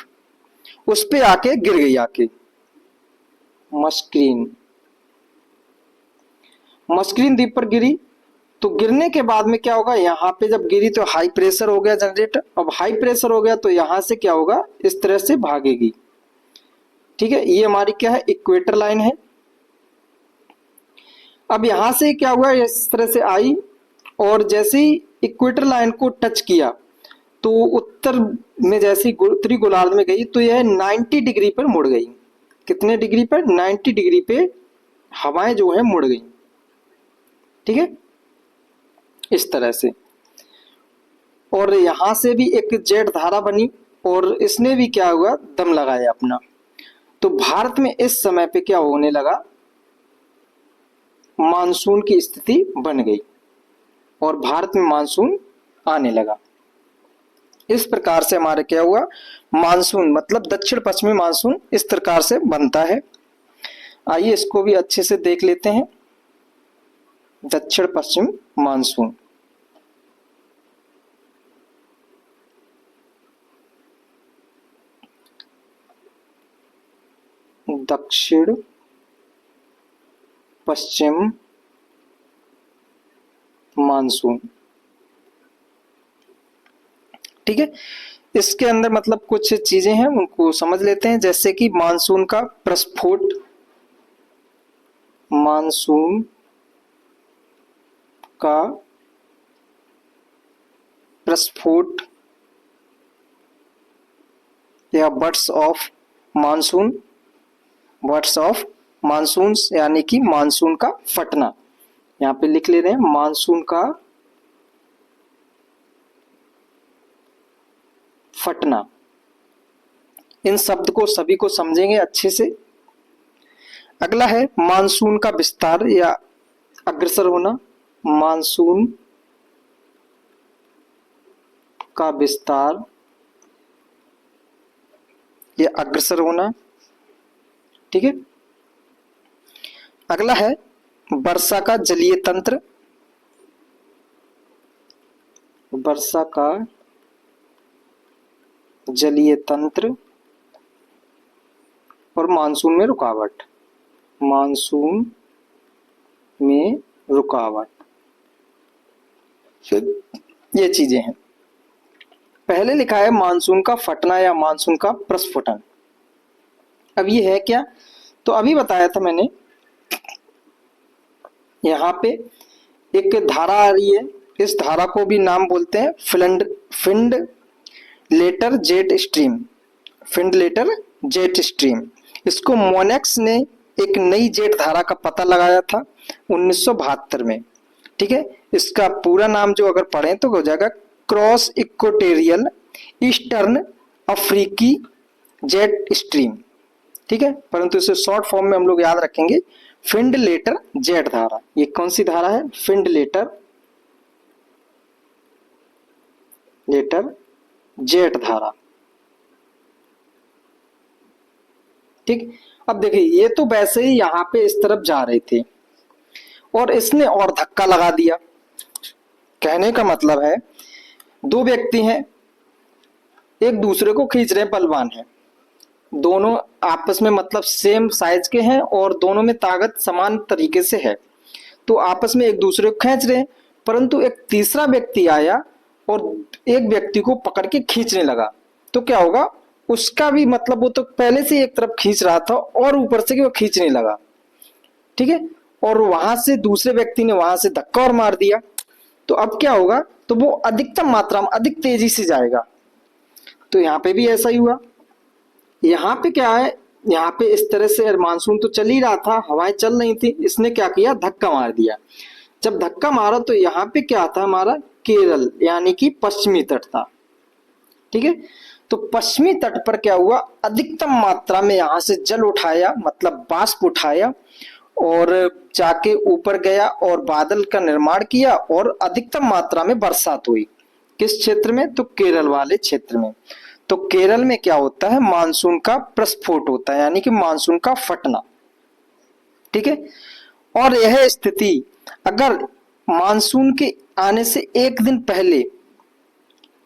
S1: उस पे आके गिर गई, आके मस्किन, मस्कलिन द्वीप पर गिरी, तो गिरने के बाद में क्या होगा, यहाँ पे जब गिरी तो हाई प्रेशर हो गया जनरेटर। अब हाई प्रेशर हो गया तो यहाँ से क्या होगा, इस तरह से भागेगी। ठीक है, ये हमारी क्या है, इक्वेटर लाइन है। अब यहां से क्या हुआ, इस तरह से आई और जैसे ही इक्वेटर लाइन को टच किया तो उत्तर में जैसे ही उत्तरी गोलार्ध में गई तो यह 90 डिग्री पर मुड़ गई। कितने डिग्री पर, 90 डिग्री पे हवाएं जो है मुड़ गई। ठीक है, इस तरह से। और यहां से भी एक जेट धारा बनी और इसने भी क्या हुआ, दम लगाया अपना। तो भारत में इस समय पे क्या होने लगा, मानसून की स्थिति बन गई और भारत में मानसून आने लगा। इस प्रकार से हमारे क्या हुआ, मानसून मतलब दक्षिण पश्चिमी मानसून इस प्रकार से बनता है। आइए इसको भी अच्छे से देख लेते हैं। दक्षिण पश्चिम मानसून, दक्षिण पश्चिम मानसून। ठीक है, इसके अंदर मतलब कुछ चीजें हैं उनको समझ लेते हैं, जैसे कि मानसून का प्रस्फोट, मानसून का प्रस्फोट या birds of monsoon, birds of monsoon यानी कि मानसून का फटना। यहां पे लिख ले रहे हैं मानसून का फटना। इन शब्द को सभी को समझेंगे अच्छे से। अगला है मानसून का विस्तार या अग्रसर होना, मानसून का विस्तार या अग्रसर होना। ठीक है, अगला है वर्षा का जलीय तंत्र, वर्षा का जलीय तंत्र और मानसून में रुकावट, मानसून में रुकावट, ये चीजें हैं। पहले लिखा है मानसून का फटना या मानसून का प्रस्फुटन। अब ये है क्या, तो अभी बताया था मैंने, यहाँ पे एक धारा आ रही है, इस धारा को भी नाम बोलते हैं फिंड लेटर जेट स्ट्रीम, फिंड लेटर जेट स्ट्रीम। इसको मोनेक्स ने एक नई जेट धारा का पता लगाया था 1972 में। ठीक है, इसका पूरा नाम जो अगर पढ़ें तो हो जाएगा क्रॉस इक्वेटोरियल ईस्टर्न अफ्रीकी जेट स्ट्रीम। ठीक है, परंतु इसे शॉर्ट फॉर्म में हम लोग याद रखेंगे फिंड लेटर जेट धारा। ये कौन सी धारा है, फिंड लेटर जेट धारा। ठीक, अब देखिए ये तो वैसे ही यहाँ पे इस तरफ जा रहे थे और इसने और धक्का लगा दिया। कहने का मतलब है दो व्यक्ति हैं, एक दूसरे को खींच रहे हैं, बलवान है, दोनों आपस में मतलब सेम साइज के हैं और दोनों में ताकत समान तरीके से है, तो आपस में एक दूसरे को खींच रहे हैं। परंतु एक तीसरा व्यक्ति आया और एक व्यक्ति को पकड़ के खींचने लगा, तो क्या होगा, उसका भी मतलब वो तो पहले से एक तरफ खींच रहा था और ऊपर से वो खींचने लगा। ठीक है, और वहां से दूसरे व्यक्ति ने वहां से धक्का और मार दिया, तो अब क्या होगा, तो वो अधिकतम मात्रा में अधिक तेजी से जाएगा। तो यहाँ पे भी ऐसा ही हुआ। यहाँ पे क्या है, यहाँ पे इस तरह से मानसून तो चल ही रहा था, हवाएं चल रही थी, इसने क्या किया, धक्का मार दिया। जब धक्का मारा तो यहाँ पे क्या था, हमारा केरल यानी कि पश्चिमी तट था। ठीक है, तो पश्चिमी तट पर क्या हुआ, अधिकतम मात्रा में यहाँ से जल उठाया, मतलब बाष्प उठाया और जाके ऊपर गया और बादल का निर्माण किया और अधिकतम मात्रा में बरसात हुई। किस क्षेत्र में, तो केरल वाले क्षेत्र में। तो केरल में क्या होता है, मानसून का प्रस्फोट होता है यानी कि मानसून का फटना। ठीक है, और यह स्थिति अगर मानसून के आने से एक दिन पहले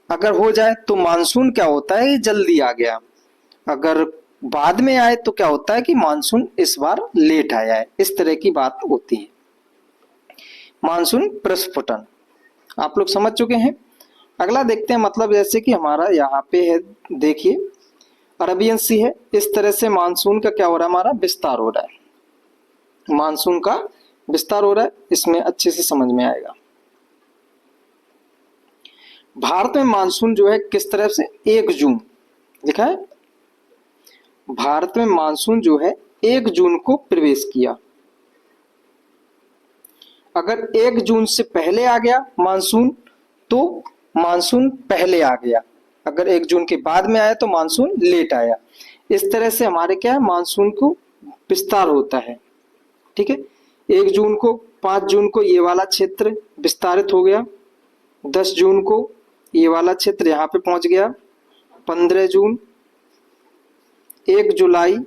S1: अगर हो जाए तो मानसून क्या होता है, जल्दी आ गया। अगर बाद में आए तो क्या होता है कि मानसून इस बार लेट आया है। इस तरह की बात होती है। मानसून प्रस्फुटन। आप लोग समझ चुके हैं। अगला देखते हैं, मतलब जैसे कि हमारा यहाँ पे है, देखिए अरबियन सी है, इस तरह से मानसून का क्या हो रहा है, हमारा विस्तार हो रहा है, मानसून का विस्तार हो रहा है, इसमें अच्छे से समझ में आएगा। भारत में मानसून जो है किस तरह से 1 जून लिखा है, भारत में मानसून जो है 1 जून को प्रवेश किया। अगर 1 जून से पहले आ गया मानसून तो मानसून पहले आ गया, अगर 1 जून के बाद में आया तो मानसून लेट आया। इस तरह से हमारे क्या है, मानसून को विस्तार होता है। ठीक है, 1 जून को, 5 जून को ये वाला क्षेत्र विस्तारित हो गया, 10 जून को ये वाला क्षेत्र यहाँ पे पहुंच गया, 15 जून, 1 जुलाई,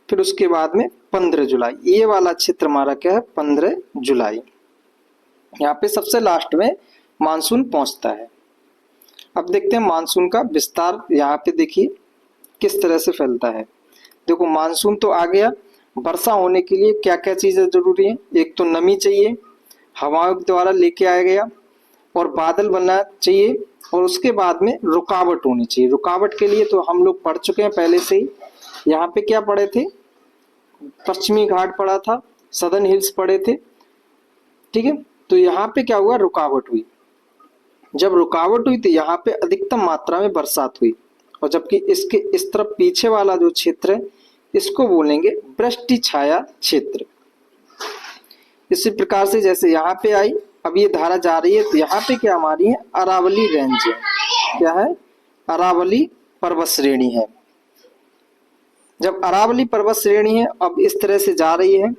S1: फिर उसके बाद में 15 जुलाई, ये वाला क्षेत्र हमारा क्या है, 15 जुलाई, यहाँ पे सबसे लास्ट में मानसून पहुंचता है। अब देखते हैं मानसून का विस्तार, यहाँ पे देखिए किस तरह से फैलता है। देखो मानसून तो आ गया, वर्षा होने के लिए क्या क्या चीजें जरूरी है, एक तो नमी चाहिए, हवाओं के द्वारा लेके आया गया, और बादल बनना चाहिए, और उसके बाद में रुकावट होनी चाहिए। रुकावट के लिए तो हम लोग पढ़ चुके हैं पहले से ही, यहाँ पे क्या पढ़े थे, पश्चिमी घाट पढ़ा था, सदर्न हिल्स पढ़े थे। ठीक है, तो यहाँ पे क्या हुआ, रुकावट हुई। जब रुकावट हुई तो यहाँ पे अधिकतम मात्रा में बरसात हुई, और जबकि इसके इस तरफ पीछे वाला जो क्षेत्र है इसको बोलेंगे वृष्टि छाया क्षेत्र। इसी प्रकार से जैसे यहाँ पे आई, अब ये धारा जा रही है तो यहाँ पे क्या हमारी है, अरावली रेंज है, क्या है, अरावली पर्वत श्रेणी है। जब अरावली पर्वत श्रेणी है अब इस तरह से जा रही है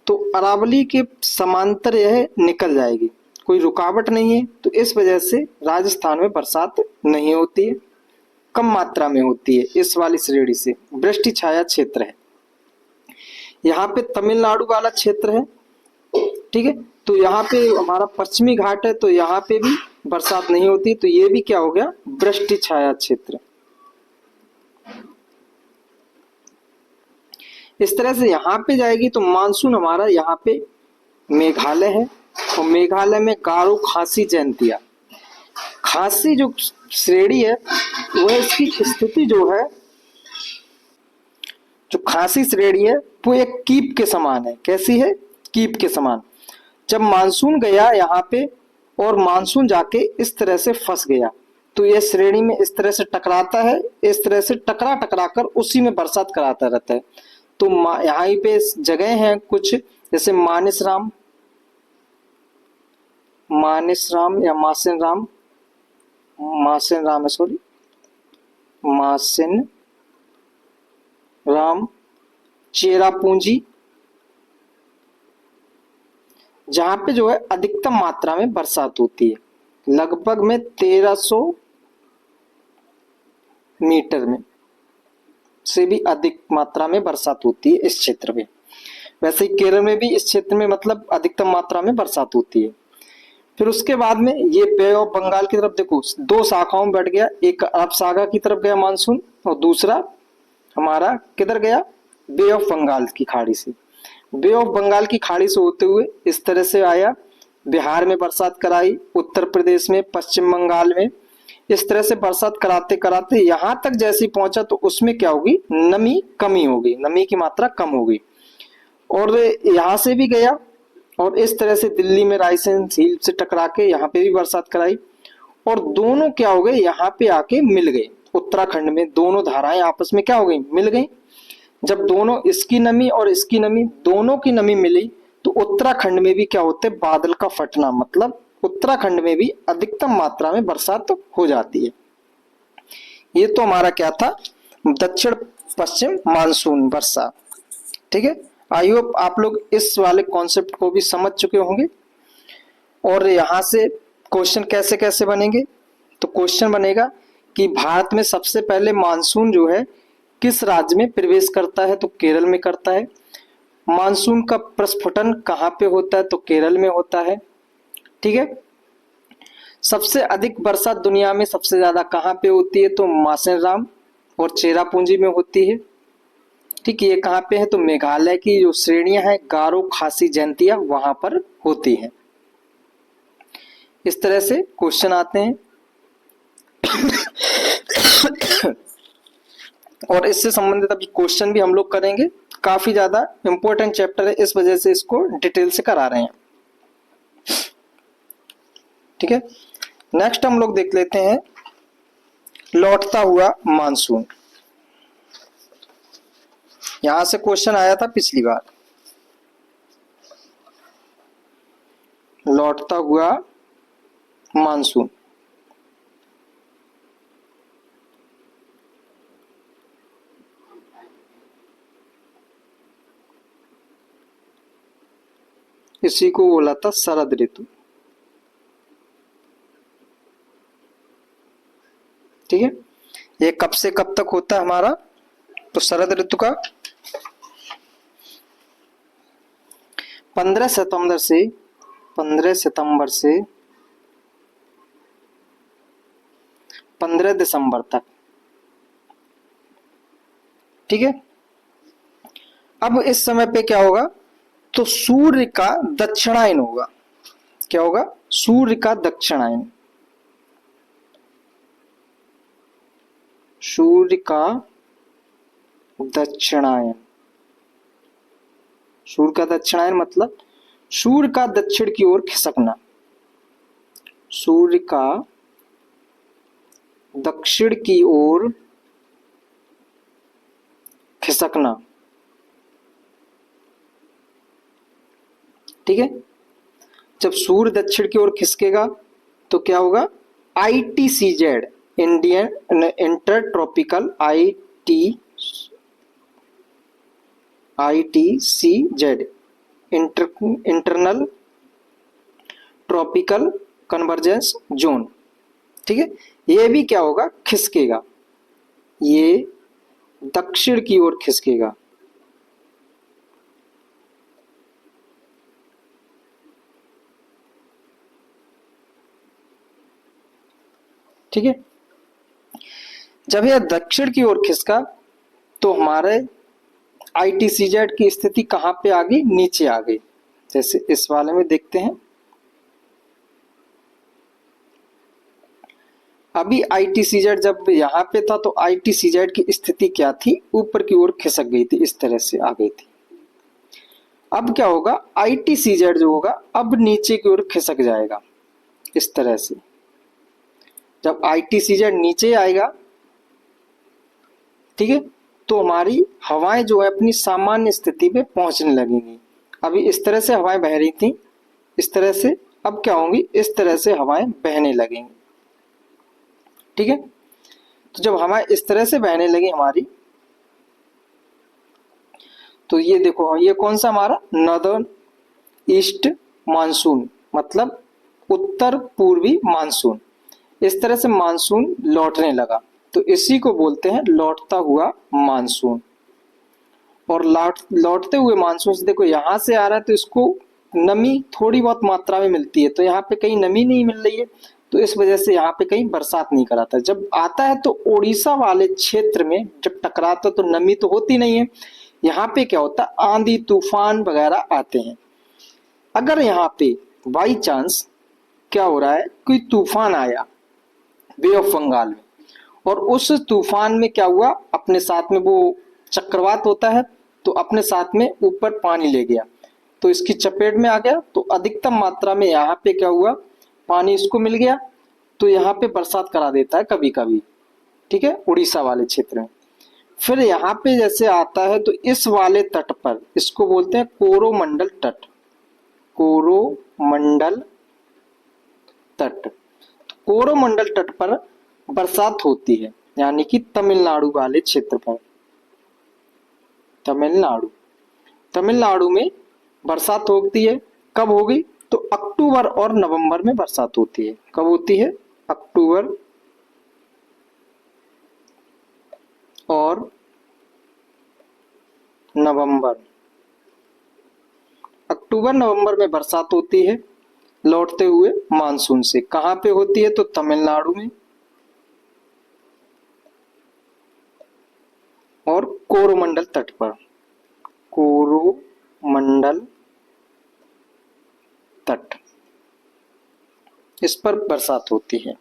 S1: तो अरावली के समांतर यह निकल जाएगी, कोई रुकावट नहीं है, तो इस वजह से राजस्थान में बरसात नहीं होती है, कम मात्रा में होती है, इस वाली श्रेणी से वृष्टि छाया क्षेत्र है। यहाँ पे तमिलनाडु वाला क्षेत्र है। ठीक है, तो यहाँ पे हमारा पश्चिमी घाट है, तो यहाँ पे भी बरसात नहीं होती, तो ये भी क्या हो गया, वृष्टि छाया क्षेत्र। इस तरह से यहाँ पे जाएगी तो मानसून हमारा यहाँ पे मेघालय है, और मेघालय में गारो खासी जयंतिया, खासी जो श्रेणी है वह इसकी स्थिति जो है, जो खासी श्रेणी है वो एक कीप के समान है। कैसी है, कीप के समान। जब मानसून गया यहाँ पे और मानसून जाके इस तरह से फंस गया तो यह श्रेणी में इस तरह से टकराता है, इस तरह से टकरा टकरा कर उसी में बरसात कराता रहता है। तो यहाँ पे जगह हैं कुछ, जैसे मानिसराम, मानिसराम या मासिन राम, मासिन राम है, सॉरी, मासिन राम, चेरापूंजी, जहां पे जो है अधिकतम मात्रा में बरसात होती है, लगभग में 1300 मीटर में से भी अधिक मात्रा में बरसात होती है इस क्षेत्र में। वैसे ही केरल में भी इस क्षेत्र में मतलब अधिकतम मात्रा में बरसात होती है। फिर उसके बाद में ये बे ऑफ बंगाल की तरफ देखो, 2 शाखाओं में बैठ गया, एक अरब सागर की तरफ गया मानसून, और दूसरा हमारा किधर गया, बे ऑफ बंगाल की खाड़ी से। बे ऑफ बंगाल की खाड़ी से होते हुए इस तरह से आया, बिहार में बरसात कराई, उत्तर प्रदेश में, पश्चिम बंगाल में, इस तरह से बरसात कराते कराते यहां तक जैसे पहुंचा तो उसमें क्या होगी, नमी कमी होगी, नमी की मात्रा कम होगी, और यहां से भी गया और इस तरह से दिल्ली में रायसेन झील से टकरा के यहाँ पे भी बरसात कराई, और दोनों क्या हो गए, यहाँ पे आके मिल गए। उत्तराखंड में दोनों धाराएं आपस में क्या हो गई, मिल गई। जब दोनों, इसकी नमी और इसकी नमी, दोनों की नमी मिली तो उत्तराखंड में भी क्या होते, बादल का फटना, मतलब उत्तराखंड में भी अधिकतम मात्रा में बरसात हो जाती है। ये तो हमारा क्या था, दक्षिण पश्चिम मानसून वर्षा। ठीक है, आई होप आप लोग इस वाले कॉन्सेप्ट को भी समझ चुके होंगे। और यहाँ से क्वेश्चन कैसे कैसे बनेंगे, तो क्वेश्चन बनेगा कि भारत में सबसे पहले मानसून जो है किस राज्य में प्रवेश करता है, तो केरल में करता है। मानसून का प्रस्फुटन कहाँ पे होता है, तो केरल में होता है। ठीक है, सबसे अधिक वर्षा दुनिया में सबसे ज्यादा कहाँ पे होती है, तो मासेराम और चेरापूंजी में होती है। ठीक है, ये कहाँ पे है, तो मेघालय की जो श्रेणियां हैं, गारो खासी जयंतिया, वहां पर होती है। इस तरह से क्वेश्चन आते हैं और इससे संबंधित अभी क्वेश्चन भी हम लोग करेंगे। काफी ज्यादा इंपॉर्टेंट चैप्टर है, इस वजह से इसको डिटेल से करा रहे हैं। ठीक है, नेक्स्ट हम लोग देख लेते हैं लौटता हुआ मानसून। यहां से क्वेश्चन आया था पिछली बार, लौटता हुआ मानसून। इसी को बोला था शरद ऋतु। ठीक है, ये कब से कब तक होता है हमारा, तो शरद ऋतु का 15 सितंबर से 15 दिसंबर तक। ठीक है, अब इस समय पे क्या होगा, तो सूर्य का दक्षिणायन होगा। क्या होगा, सूर्य का दक्षिणायन। सूर्य का दक्षिणायन, सूर्य का दक्षिणायन मतलब सूर्य का दक्षिण की ओर खिसकना। सूर्य का दक्षिण की ओर खिसकना। ठीक है, जब सूर्य दक्षिण की ओर खिसकेगा तो क्या होगा, ITCZ, Indian inter tropical, ITCZ internal tropical convergence zone. ठीक है, ये भी क्या होगा, खिसकेगा, ये दक्षिण की ओर खिसकेगा। ठीक है, जब यह दक्षिण की ओर खिसका तो हमारे ITCZ की स्थिति कहां पे आ गई, नीचे आ गई। जैसे इस वाले में देखते हैं, अभी ITCZ जब यहां पे था तो ITCZ की स्थिति क्या थी, ऊपर की ओर खिसक गई थी, इस तरह से आ गई थी। अब क्या होगा, ITCZ जो होगा अब नीचे की ओर खिसक जाएगा, इस तरह से। जब ITCZ नीचे आएगा, ठीक है, तो हमारी हवाएं जो है अपनी सामान्य स्थिति पे पहुंचने लगेंगी। अभी इस तरह से हवाएं बह रही थी, इस तरह से, अब क्या होंगी, इस तरह से हवाएं बहने लगेंगी। ठीक है, तो जब हवाएं इस तरह से बहने लगी हमारी, तो ये देखो, ये कौन सा हमारा नॉर्दर्न ईस्ट मानसून, मतलब उत्तर पूर्वी मानसून। इस तरह से मानसून लौटने लगा, तो इसी को बोलते हैं लौटता हुआ मानसून। और लौटते हुए मानसून से देखो यहां से आ रहा है तो इसको नमी थोड़ी बहुत मात्रा में मिलती है, तो यहाँ पे कहीं नमी नहीं मिल रही है, तो इस वजह से यहाँ पे कहीं बरसात नहीं कराता। जब आता है तो उड़ीसा वाले क्षेत्र में जब टकराता तो नमी तो होती नहीं है, यहाँ पे क्या होता है, आंधी तूफान वगैरह आते हैं। अगर यहाँ पे बाई चांस क्या हो रहा है, कोई तूफान आया बे ऑफ बंगाल में, और उस तूफान में क्या हुआ, अपने साथ में वो चक्रवात होता है, तो अपने साथ में ऊपर पानी ले गया, तो इसकी चपेट में आ गया, तो अधिकतम मात्रा में यहाँ पे क्या हुआ, पानी इसको मिल गया, तो यहाँ पे बरसात करा देता है कभी कभी। ठीक है, उड़ीसा वाले क्षेत्र में। फिर यहाँ पे जैसे आता है तो इस वाले तट पर, इसको बोलते हैं कोरोमंडल तट। कोरोमंडल तट, कोरोमंडल तट पर बरसात होती है, यानी कि तमिलनाडु वाले क्षेत्र पर। तमिलनाडु में बरसात होती है, कब होगी, तो अक्टूबर और नवंबर में बरसात होती है। कब होती है, अक्टूबर और नवंबर। अक्टूबर नवंबर में बरसात होती है लौटते हुए मानसून से। कहां पे होती है, तो तमिलनाडु में और कोरोमंडल तट पर। कोरोमंडल इस पर बरसात होती है।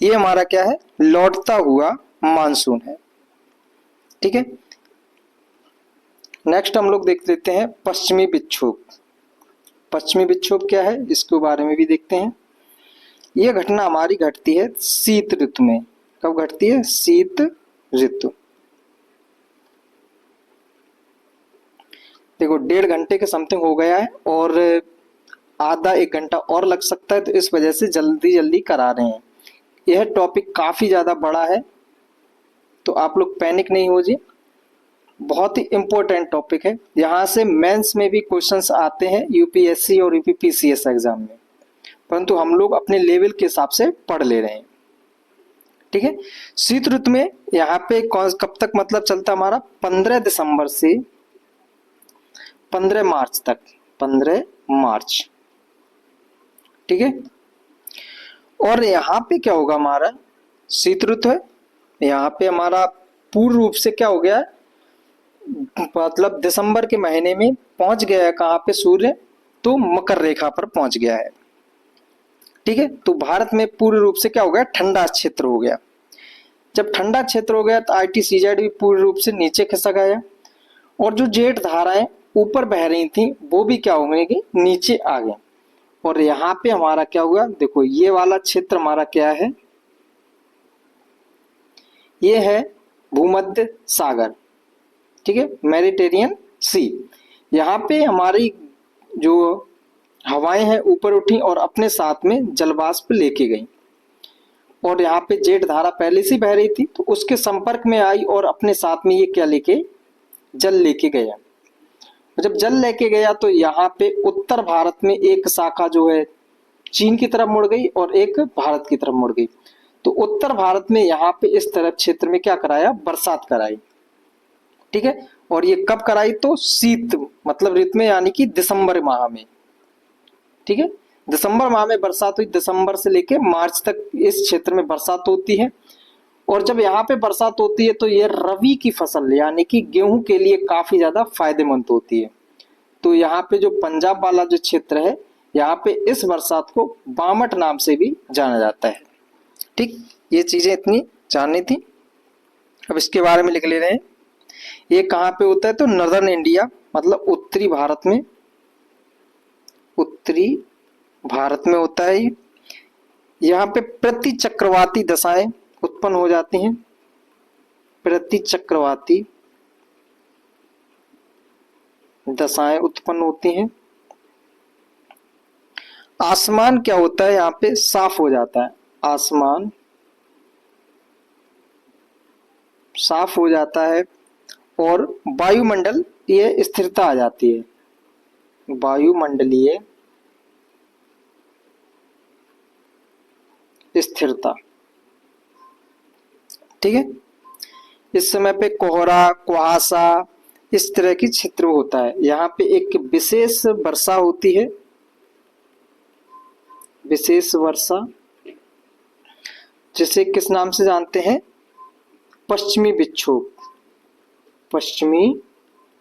S1: ये हमारा क्या है, लौटता हुआ मानसून है। ठीक है, नेक्स्ट हम लोग देख लेते हैं पश्चिमी विक्षोभ। पश्चिमी विक्षोभ क्या है, इसके बारे में भी देखते हैं। यह घटना हमारी घटती है शीत ऋतु में। कब घटती है, शीत ऋतु। देखो 1.5 घंटे के समथिंग हो गया है और आधा 1 घंटा और लग सकता है, तो इस वजह से जल्दी जल्दी करा रहे हैं। यह टॉपिक काफी ज्यादा बड़ा है, तो आप लोग पैनिक नहीं हो जी, बहुत ही इंपॉर्टेंट टॉपिक है। यहाँ से मेंस में भी क्वेश्चंस आते हैं यूपीएससी और यूपीपीसीएस एग्जाम में, परंतु हम लोग अपने लेवल के हिसाब से पढ़ ले रहे हैं। ठीक है, शीत ऋतु में यहाँ पे कब तक मतलब चलता हमारा, 15 दिसंबर से 15 मार्च तक, 15 मार्च। ठीक है, और यहाँ पे क्या होगा, हमारा शीत ऋतु है, यहाँ पे हमारा पूर्ण रूप से क्या हो गया, मतलब दिसंबर के महीने में पहुंच गया है कहाँ पे, सूर्य तो मकर रेखा पर पहुंच गया है। ठीक है, तो भारत में पूर्ण रूप से क्या हो गया, ठंडा क्षेत्र हो गया। जब ठंडा क्षेत्र हो गया तो ITCZ भी पूर्ण रूप से नीचे खिसक गया, और जो जेठ धाराएं ऊपर बह रही थी वो भी क्या होंगी, नीचे आ गए। और यहाँ पे हमारा क्या हुआ, देखो ये वाला क्षेत्र हमारा क्या है, ये है भूमध्य सागर। ठीक है, मेडिटेरियन सी। यहाँ पे हमारी जो हवाएं हैं ऊपर उठी और अपने साथ में जलवाष्प लेके गई, और यहाँ पे जेठ धारा पहले से बह रही थी तो उसके संपर्क में आई और अपने साथ में ये क्या लेके, जल लेके गया। जब जल लेके गया तो यहाँ पे उत्तर भारत में एक शाखा जो है चीन की तरफ मुड़ गई और एक भारत की तरफ मुड़ गई। तो उत्तर भारत में यहाँ पे इस तरफ क्षेत्र में क्या कराया, बरसात कराई। ठीक है, और ये कब कराई, तो शीत मतलब ऋतु में, यानी कि दिसंबर माह में। ठीक है, दिसंबर माह में बरसात हुई, दिसंबर से लेके मार्च तक इस क्षेत्र में बरसात होती है। और जब यहाँ पे बरसात होती है तो ये रबी की फसल यानी कि गेहूं के लिए काफी ज्यादा फायदेमंद होती है। तो यहाँ पे जो पंजाब वाला जो क्षेत्र है, यहाँ पे इस बरसात को बामट नाम से भी जाना जाता है। ठीक, ये चीजें इतनी जाननी थी। अब इसके बारे में लिख ले रहे हैं। ये कहाँ पे होता है, तो नॉर्दर्न इंडिया मतलब उत्तरी भारत में, उत्तरी भारत में होता है। यहाँ पे प्रति चक्रवाती दशाएं उत्पन्न हो जाती हैं, प्रति चक्रवाती दशाएं उत्पन्न होती हैं। आसमान क्या होता है, यहाँ पे साफ हो जाता है, आसमान साफ हो जाता है, और वायुमंडल ये स्थिरता आ जाती है, वायुमंडलीय स्थिरता। ठीक है, इस समय पे कोहरा, कुहासा इस तरह की क्षेत्र होता है। यहाँ पे एक विशेष वर्षा होती है, विशेष वर्षा, जिसे किस नाम से जानते हैं, पश्चिमी विक्षोभ, पश्चिमी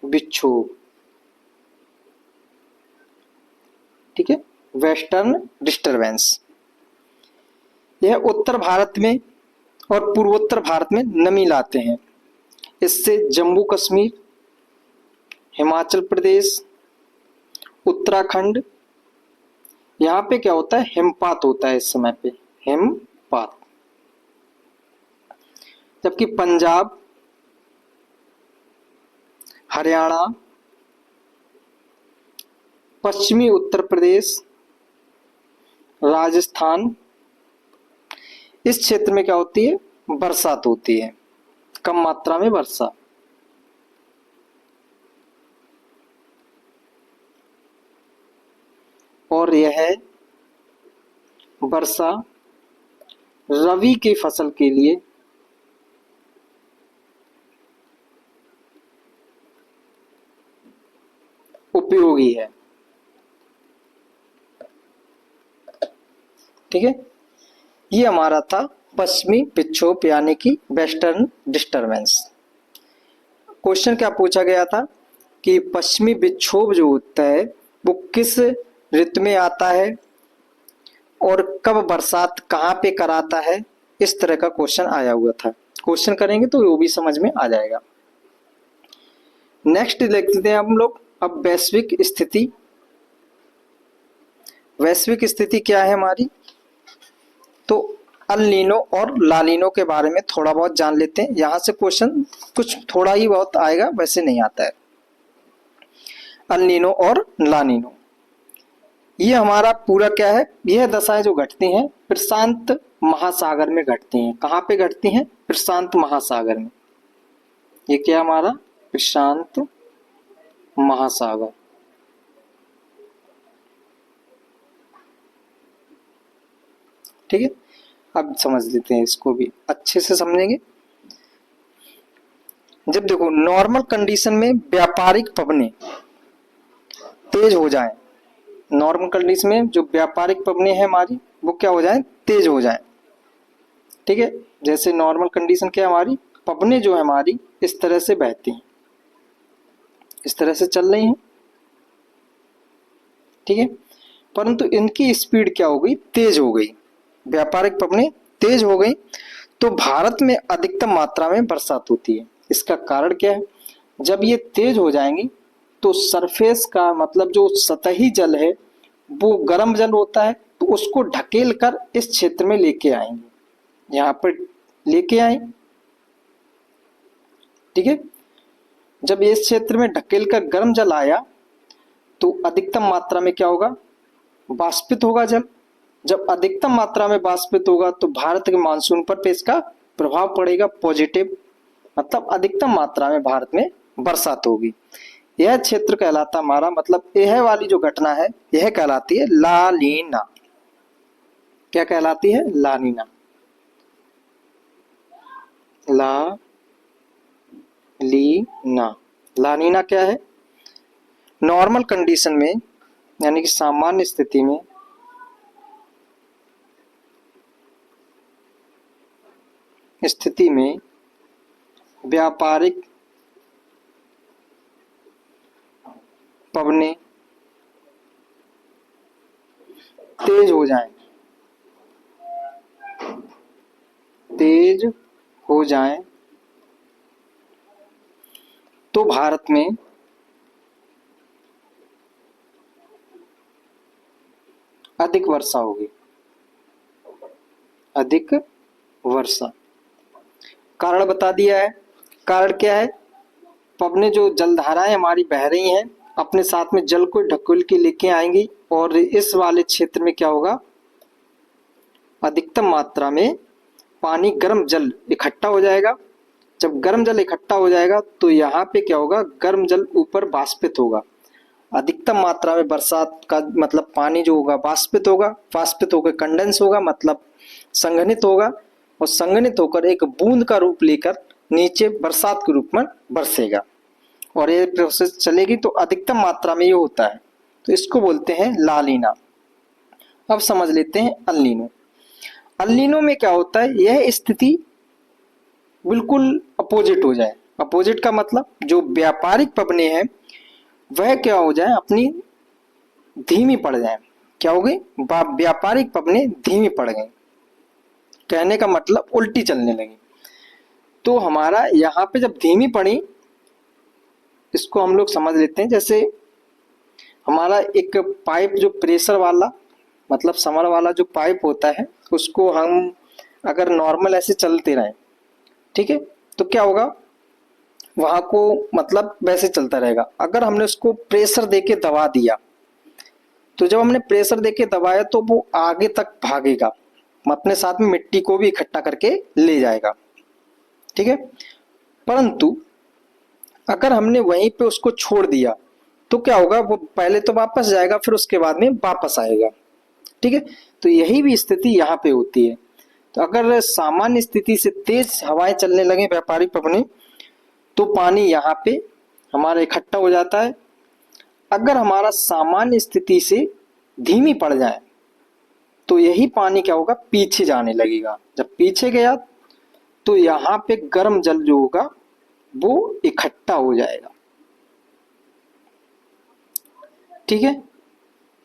S1: विक्षोभ। ठीक है, वेस्टर्न डिस्टरबेंस। यह उत्तर भारत में और पूर्वोत्तर भारत में नमी लाते हैं। इससे जम्मू कश्मीर, हिमाचल प्रदेश, उत्तराखंड, यहाँ पे क्या होता है, हिमपात होता है इस समय पे, हिमपात। जबकि पंजाब, हरियाणा, पश्चिमी उत्तर प्रदेश, राजस्थान, इस क्षेत्र में क्या होती है, बरसात होती है, कम मात्रा में वर्षा। और यह वर्षा रबी की फसल के लिए उपयोगी है। ठीक है, ये हमारा था पश्चिमी विक्षोभ यानी कि वेस्टर्न डिस्टरबेंस। क्वेश्चन क्या पूछा गया था कि पश्चिमी विक्षोभ जो होता है वो किस ऋतु में आता है, और कब बरसात कहाँ पे कराता है, इस तरह का क्वेश्चन आया हुआ था। क्वेश्चन करेंगे तो वो भी समझ में आ जाएगा। नेक्स्ट देखते हैं हम लोग अब वैश्विक स्थिति। वैश्विक स्थिति क्या है हमारी, तो अल नीनो और ला नीनो के बारे में थोड़ा बहुत जान लेते हैं। यहां से क्वेश्चन कुछ थोड़ा ही बहुत आएगा, वैसे नहीं आता है। अल नीनो और ला नीनो, ये हमारा पूरा क्या है, यह दशाएं जो घटती हैं प्रशांत महासागर में घटती हैं। कहाँ पे घटती हैं, प्रशांत महासागर में। ये क्या हमारा प्रशांत महासागर। ठीक है, अब समझ लेते हैं, इसको भी अच्छे से समझेंगे। जब देखो नॉर्मल कंडीशन में व्यापारिक पवने तेज हो जाएं, नॉर्मल कंडीशन में जो व्यापारिक पवने हैं हमारी वो क्या हो जाएं, तेज हो जाएं। ठीक है, जैसे नॉर्मल कंडीशन क्या है हमारी, पवने जो है हमारी इस तरह से बहती हैं, इस तरह से चल रही हैं। ठीक है, परंतु इनकी स्पीड क्या हो गई, तेज हो गई, व्यापारिक पवने तेज हो गई, तो भारत में अधिकतम मात्रा में बरसात होती है। इसका कारण क्या है, जब ये तेज हो जाएंगी तो सरफेस का मतलब जो सतही जल है वो गर्म जल होता है, तो उसको ढकेल कर इस क्षेत्र में लेके आएंगे, यहाँ पर लेके आए। ठीक है, जब इस क्षेत्र में ढकेल कर गर्म जल आया तो अधिकतम मात्रा में क्या होगा, वाष्पित होगा जल। जब अधिकतम मात्रा में वाष्पित होगा तो भारत के मानसून पर भी इसका प्रभाव पड़ेगा पॉजिटिव, मतलब अधिकतम मात्रा में भारत में बरसात होगी। यह क्षेत्र कहलाता हमारा, मतलब यह वाली जो घटना है यह कहलाती है ला नीना। क्या कहलाती है, ला नीना। ला लीना, ला नीना क्या है, नॉर्मल कंडीशन में यानी कि सामान्य स्थिति में व्यापारिक पवने तेज हो जाएं, तेज हो जाएं तो भारत में अधिक वर्षा होगी, अधिक वर्षा। कारण बता दिया है, कारण क्या है, पवने जो जलधाराएं हमारी बह रही हैं अपने साथ में जल को ढकेल के लेके आएंगी और इस वाले क्षेत्र में क्या होगा, अधिकतम मात्रा में पानी गर्म जल इकट्ठा हो जाएगा। जब गर्म जल इकट्ठा हो जाएगा तो यहाँ पे क्या होगा, गर्म जल ऊपर वाष्पित होगा। अधिकतम मात्रा में बरसात का मतलब पानी जो होगा वाष्पित होगा, वाष्पित होकर कंडेंस होगा, मतलब संघनित होगा, और संघनित होकर एक बूंद का रूप लेकर नीचे बरसात के रूप में बरसेगा, और ये प्रोसेस चलेगी तो अधिकतम मात्रा में ये होता है, तो इसको बोलते हैं ला नीना। अब समझ लेते हैं अल नीनो। अल नीनो में क्या होता है, यह स्थिति बिल्कुल अपोजिट हो जाए। अपोजिट का मतलब जो व्यापारिक पवने हैं वह क्या हो जाए, अपनी धीमी पड़ जाए। क्या हो गई, व्यापारिक पवने धीमी पड़ गई, कहने का मतलब उल्टी चलने लगी। तो हमारा यहाँ पे जब धीमी पड़ी, इसको हम लोग समझ लेते हैं, जैसे हमारा एक पाइप जो प्रेशर वाला मतलब समर वाला जो पाइप होता है, उसको हम अगर नॉर्मल ऐसे चलते रहें, ठीक है, तो क्या होगा, वहां को मतलब वैसे चलता रहेगा। अगर हमने उसको प्रेशर देके दबा दिया, तो जब हमने प्रेशर देके दबाया तो वो आगे तक भागेगा, अपने साथ में मिट्टी को भी इकट्ठा करके ले जाएगा। ठीक है, परंतु अगर हमने वहीं पे उसको छोड़ दिया तो क्या होगा, वो पहले तो वापस जाएगा फिर उसके बाद में वापस आएगा। ठीक है, तो यही भी स्थिति यहाँ पे होती है। तो अगर सामान्य स्थिति से तेज हवाएं चलने लगे व्यापारिक पवने, तो पानी यहाँ पे हमारा इकट्ठा हो जाता है। अगर हमारा सामान्य स्थिति से धीमी पड़ जाए तो यही पानी क्या होगा, पीछे जाने लगेगा। जब पीछे गया तो यहाँ पे गर्म जल जो होगा वो इकट्ठा हो जाएगा। ठीक है,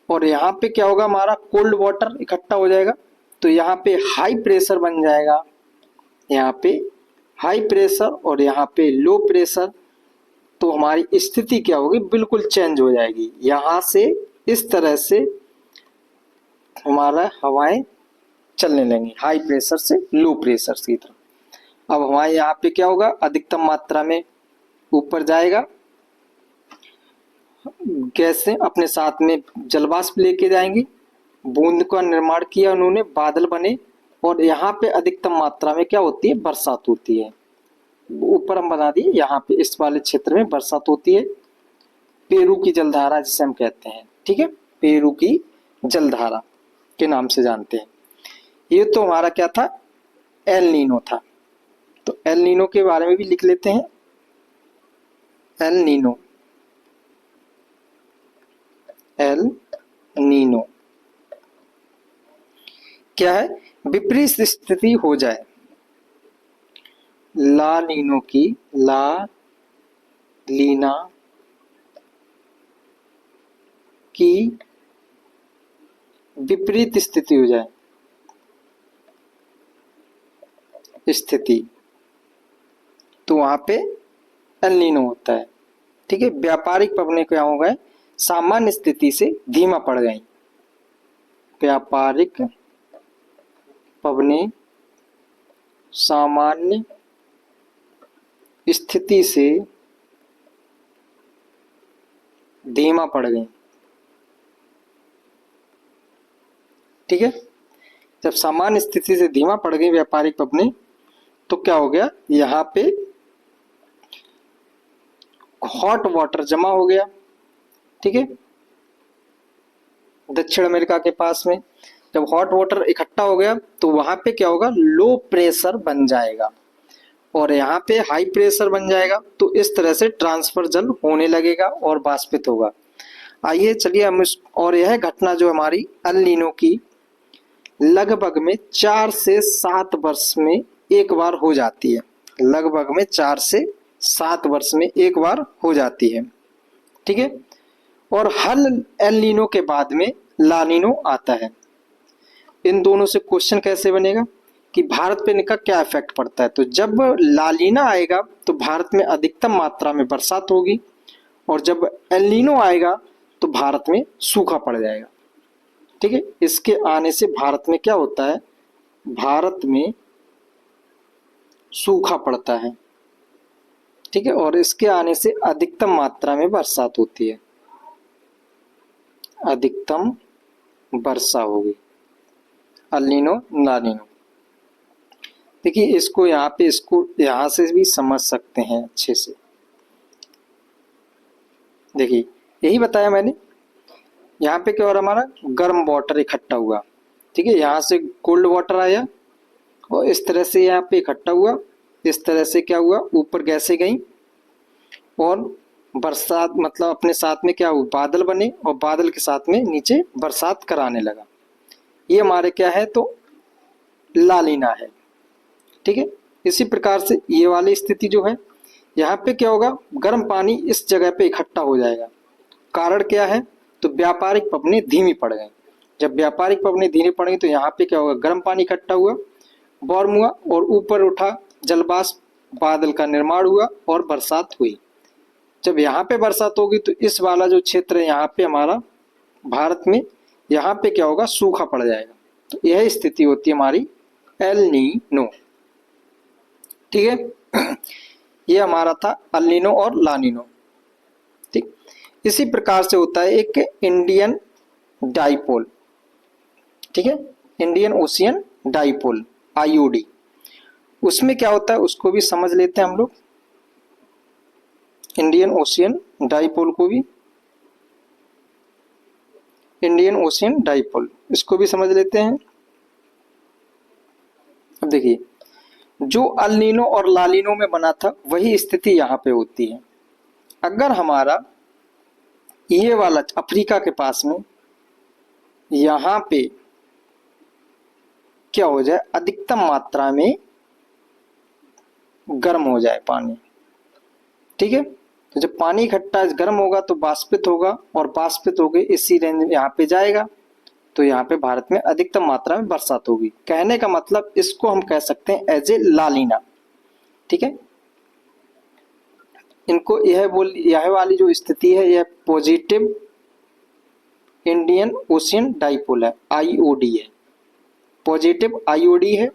S1: और यहाँ पे क्या होगा, हमारा कोल्ड वाटर इकट्ठा हो जाएगा, तो यहाँ पे हाई प्रेशर बन जाएगा, यहाँ पे हाई प्रेशर और यहाँ पे लो प्रेशर। तो हमारी स्थिति क्या होगी, बिल्कुल चेंज हो जाएगी। यहाँ से इस तरह से हमारा हवाएं चलने लगेंगी, हाई प्रेशर से लो प्रेशर की तरफ। अब हमारे यहाँ पे क्या होगा, अधिकतम मात्रा में ऊपर जाएगा, गैसें अपने साथ में जलवाष्प लेके जाएंगी, बूंद का निर्माण किया उन्होंने, बादल बने, और यहाँ पे अधिकतम मात्रा में क्या होती है, बरसात होती है। ऊपर हम बना दिए, यहाँ पे इस वाले क्षेत्र में बरसात होती है, पेरू की जलधारा जिसे हम कहते हैं। ठीक है, पेरू की जलधारा के नाम से जानते हैं। ये तो हमारा क्या था, एल नीनो था। तो एल नीनो के बारे में भी लिख लेते हैं। एल नीनो, एल नीनो क्या है, विपरीत स्थिति हो जाए। ला नीनो की, ला लीना की विपरीत स्थिति हो जाए, स्थिति, तो वहां पे एल नीनो होता है। ठीक है, व्यापारिक पवनें क्या हो गए, सामान्य स्थिति से धीमा पड़ गई। व्यापारिक पवनें सामान्य स्थिति से धीमा पड़ गई। ठीक है, जब सामान्य स्थिति से धीमा पड़ गई व्यापारिक पवनें, तो क्या हो गया, यहाँ पे हॉट वाटर जमा हो गया। ठीक है, दक्षिण अमेरिका के पास में जब हॉट वाटर इकट्ठा हो गया, तो वहां पे क्या होगा, लो प्रेशर बन जाएगा, और यहाँ पे हाई प्रेशर बन जाएगा। तो इस तरह से ट्रांसफर जल होने लगेगा और वाष्पित होगा। आइए चलिए हम और यह घटना जो हमारी एल नीनो की लगभग में 4 से 7 वर्ष में एक बार हो जाती है। लगभग में 4 से 7 वर्ष में एक बार हो जाती है। ठीक है, और हर एल नीनो के बाद में ला नीनो आता है। इन दोनों से क्वेश्चन कैसे बनेगा कि भारत पे इनका क्या इफेक्ट पड़ता है। तो जब ला नीना आएगा तो भारत में अधिकतम मात्रा में बरसात होगी, और जब एल नीनो आएगा तो भारत में सूखा पड़ जाएगा। ठीक है, इसके आने से भारत में क्या होता है, भारत में सूखा पड़ता है। ठीक है, और इसके आने से अधिकतम मात्रा में बरसात होती है, अधिकतम वर्षा होगी। एल नीनो, ला नीनो। देखिए इसको यहाँ से भी समझ सकते हैं अच्छे से। देखिए यही बताया मैंने, यहाँ पे क्या हो रहा, हमारा गर्म वाटर इकट्ठा हुआ। ठीक है, यहाँ से कोल्ड वाटर आया और इस तरह से यहाँ पे इकट्ठा हुआ, इस तरह से क्या हुआ, ऊपर गैसें गई और बरसात, मतलब अपने साथ में क्या हुआ, बादल बने, और बादल के साथ में नीचे बरसात कराने लगा। ये हमारे क्या है, तो ला नीना है। ठीक है, इसी प्रकार से ये वाली स्थिति जो है, यहाँ पे क्या होगा, गर्म पानी इस जगह पे इकट्ठा हो जाएगा। कारण क्या है, तो व्यापारिक पवनें धीमी पड़ गई। जब व्यापारिक पवनें धीमी पड़ गई तो यहाँ पे क्या होगा, गर्म पानी इकट्ठा हुआ, वार्म हुआ और ऊपर उठा जलवाष्प, बादल का निर्माण हुआ और बरसात हुई। जब यहाँ पे बरसात होगी तो इस वाला जो क्षेत्र है यहाँ पे हमारा भारत में, यहाँ पे क्या होगा, सूखा पड़ जाएगा। तो यह स्थिति होती है हमारी एल नीनो। ठीक है, ये हमारा था एल नीनो और ला नीनो। ठीक, इसी प्रकार से होता है एक इंडियन डाइपोल। ठीक है, इंडियन ओशियन डाइपोल, आईओडी। उसमें क्या होता है उसको भी समझ लेते हैं हम लोग। इंडियन ओशियन डाइपोल को भी, इंडियन ओशियन डाइपोल, इसको भी समझ लेते हैं। अब देखिए, जो एल नीनो और ला नीनो में बना था वही स्थिति यहाँ पे होती है। अगर हमारा ये वाला अफ्रीका के पास में यहाँ पे क्या हो जाए, अधिकतम मात्रा में गर्म हो जाए पानी। ठीक है, तो जब पानी इकट्ठा गर्म होगा तो वाष्पित होगा और वाष्पित होके इसी रेंज में यहाँ पे जाएगा, तो यहाँ पे भारत में अधिकतम मात्रा में बरसात होगी। कहने का मतलब इसको हम कह सकते हैं एज ए लालीना। ठीक है, इनको यह वाली जो स्थिति है यह पॉजिटिव इंडियन ओशियन डाइपोल है, आईओडी है, पॉजिटिव आईओडी है।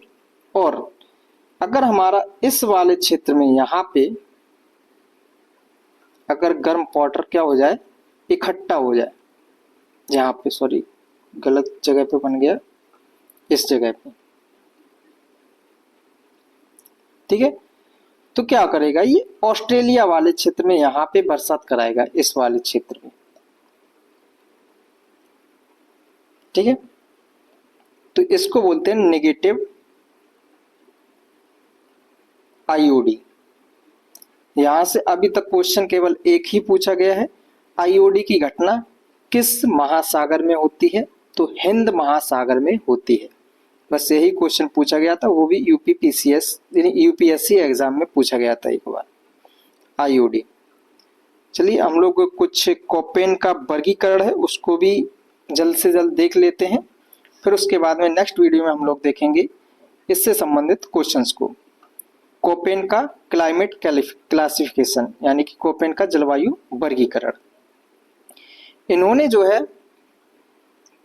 S1: और अगर हमारा इस वाले क्षेत्र में यहाँ पे अगर गर्म वाटर क्या हो जाए, इकट्ठा हो जाए, जहाँ पे सॉरी गलत जगह पे बन गया, इस जगह पे, ठीक है, तो क्या करेगा ये ऑस्ट्रेलिया वाले क्षेत्र में यहाँ पे बरसात कराएगा, इस वाले क्षेत्र में। ठीक है, तो इसको बोलते हैं नेगेटिव आईओडी। यहां से अभी तक क्वेश्चन केवल एक ही पूछा गया है, आईओडी की घटना किस महासागर में होती है, तो हिंद महासागर में होती है। बस यही क्वेश्चन पूछा गया था, वो भी यूपीएससी एग्जाम में पूछा गया था एक बार, आईओडी। चलिए हम लोग कुछ कोपेन का वर्गीकरण है उसको भी जल्द से जल्द देख लेते हैं, फिर उसके बाद में नेक्स्ट वीडियो में हम लोग देखेंगे इससे संबंधित क्वेश्चंस को। कोपेन का क्लाइमेट क्लासिफिकेशन यानी कि कोपेन का जलवायु वर्गीकरण। इन्होंने जो है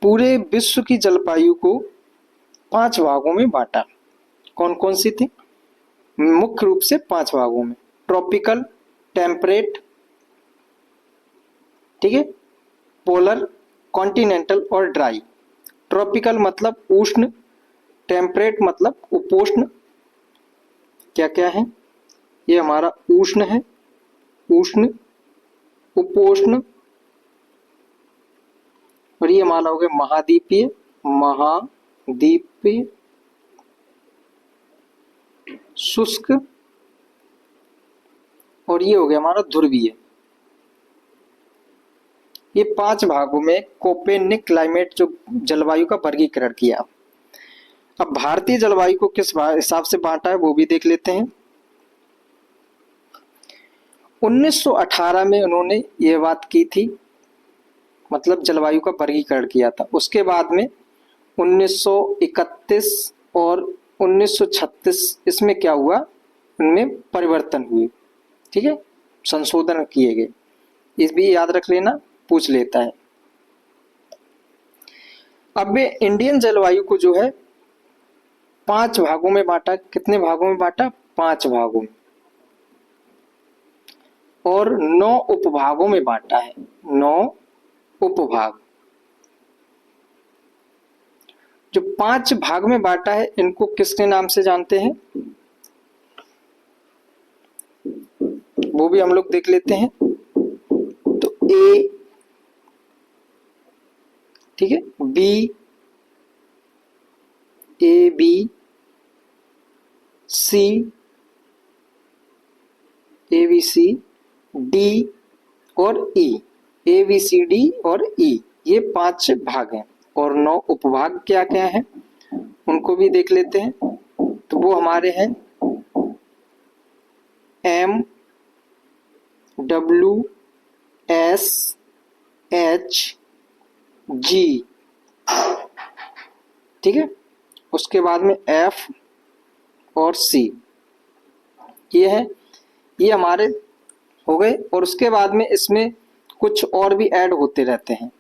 S1: पूरे विश्व की जलवायु को 5 भागों में बांटा। कौन कौन सी थी? मुख्य रूप से 5 भागों में, ट्रॉपिकल, टेम्परेट, ठीक है, पोलर, कॉन्टिनेंटल और ड्राई। ट्रॉपिकल मतलब उष्ण, टेम्परेट मतलब उपोष्ण। क्या क्या है? ये हमारा उष्ण है, उष्ण, उपोष्ण, और ये हमारा हो गया महाद्वीपीय, महाद्वीपीय, शुष्क, और ये हो गया हमारा ध्रुवीय। ये 5 भागों में कोपेन ने क्लाइमेट जो जलवायु का वर्गीकरण किया। अब भारतीय जलवायु को किस हिसाब से बांटा है वो भी देख लेते हैं। 1918 में उन्होंने ये बात की थी, मतलब जलवायु का वर्गीकरण किया था। उसके बाद में 1931 और 1936 इसमें क्या हुआ, उनमें परिवर्तन हुए, ठीक है, संशोधन किए गए। इस भी याद रख लेना, पूछ लेता है। अब इंडियन जलवायु को जो है 5 भागों में बांटा। कितने भागों में बांटा? 5 भागों में, और 9 उपभागों में बांटा है। 9 उपभाग। जो 5 भाग में बांटा है इनको किसके नाम से जानते हैं वो भी हम लोग देख लेते हैं। तो ए, ठीक है, B, A B, C, A B C, D और ई, ए बी सी डी और ई, ये 5 भाग हैं। और 9 उपभाग क्या क्या हैं उनको भी देख लेते हैं। तो वो हमारे हैं एम, डब्ल्यू, एस, एच, जी, ठीक है, उसके बाद में एफ और सी, ये है, ये हमारे हो गए। और उसके बाद में इसमें कुछ और भी ऐड होते रहते हैं।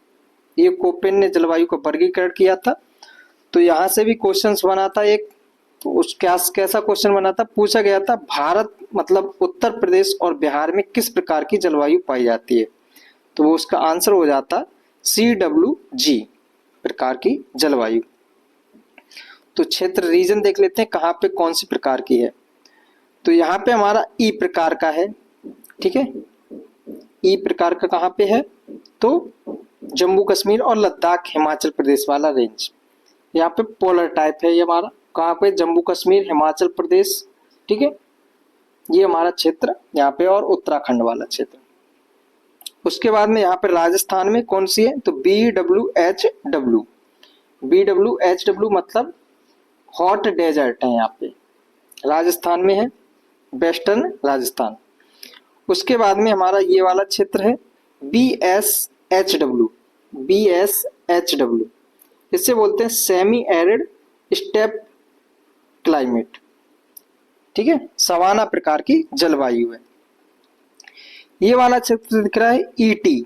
S1: ये कोपेन ने जलवायु का वर्गीकरण किया था, तो यहाँ से भी क्वेश्चंस बना था एक, कैसा क्वेश्चन बना था, पूछा गया था भारत मतलब उत्तर प्रदेश और बिहार में किस प्रकार की जलवायु पाई जाती है, तो वो उसका आंसर हो जाता CWG प्रकार की जलवायु। तो क्षेत्र रीजन देख लेते हैं कहाँ पे कौन सी प्रकार की है। तो यहाँ पे हमारा ई प्रकार का है, ठीक है, ई प्रकार का कहाँ पे है, तो जम्मू कश्मीर और लद्दाख हिमाचल प्रदेश वाला रेंज। यहाँ पे पोलर टाइप है, ये हमारा कहाँ पे, जम्मू कश्मीर हिमाचल प्रदेश, ठीक है, ये हमारा क्षेत्र यहाँ पे, और उत्तराखंड वाला क्षेत्र। उसके बाद में यहाँ पे राजस्थान में कौन सी है, तो BWHW, BWHW मतलब हॉट डेजर्ट है, यहाँ पे राजस्थान में है, वेस्टर्न राजस्थान। उसके बाद में हमारा ये वाला क्षेत्र है BSHW। BSHW इसे बोलते हैं सेमी एरिड स्टेप क्लाइमेट। ठीक है, सवाना प्रकार की जलवायु है। ये वाला क्षेत्र दिख रहा है ET,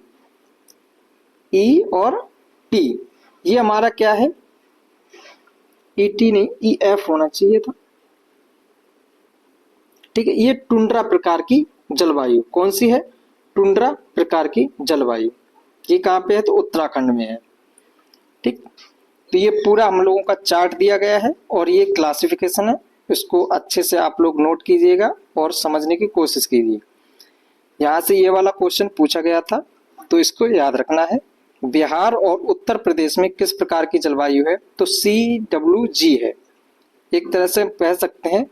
S1: E और T, ये हमारा क्या है, ET नहीं EF होना चाहिए था। ठीक है, ये टुंड्रा प्रकार की जलवायु। कौन सी है? टुंड्रा प्रकार की जलवायु। ये कहाँ पे है? तो उत्तराखंड में है। ठीक, तो ये पूरा हम लोगों का चार्ट दिया गया है और ये क्लासिफिकेशन है, इसको अच्छे से आप लोग नोट कीजिएगा और समझने की कोशिश कीजिए। यहाँ से ये वाला क्वेश्चन पूछा गया था, तो इसको याद रखना है। बिहार और उत्तर प्रदेश में किस प्रकार की जलवायु है? तो CWG है। एक तरह से कह सकते हैं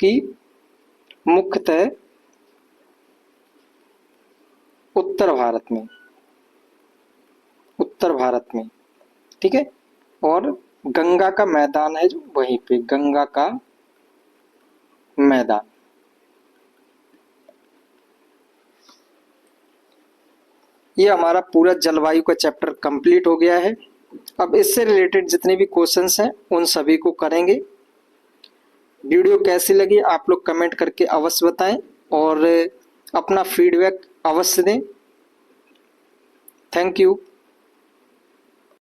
S1: कि मुख्यतः उत्तर भारत में, ठीक है, और गंगा का मैदान है जो वहीं पे, गंगा का मैदान। ये हमारा पूरा जलवायु का चैप्टर कंप्लीट हो गया है। अब इससे रिलेटेड जितने भी क्वेश्चंस हैं उन सभी को करेंगे। वीडियो कैसी लगी आप लोग कमेंट करके अवश्य बताएं और अपना फीडबैक अवश्य दें। Thank you.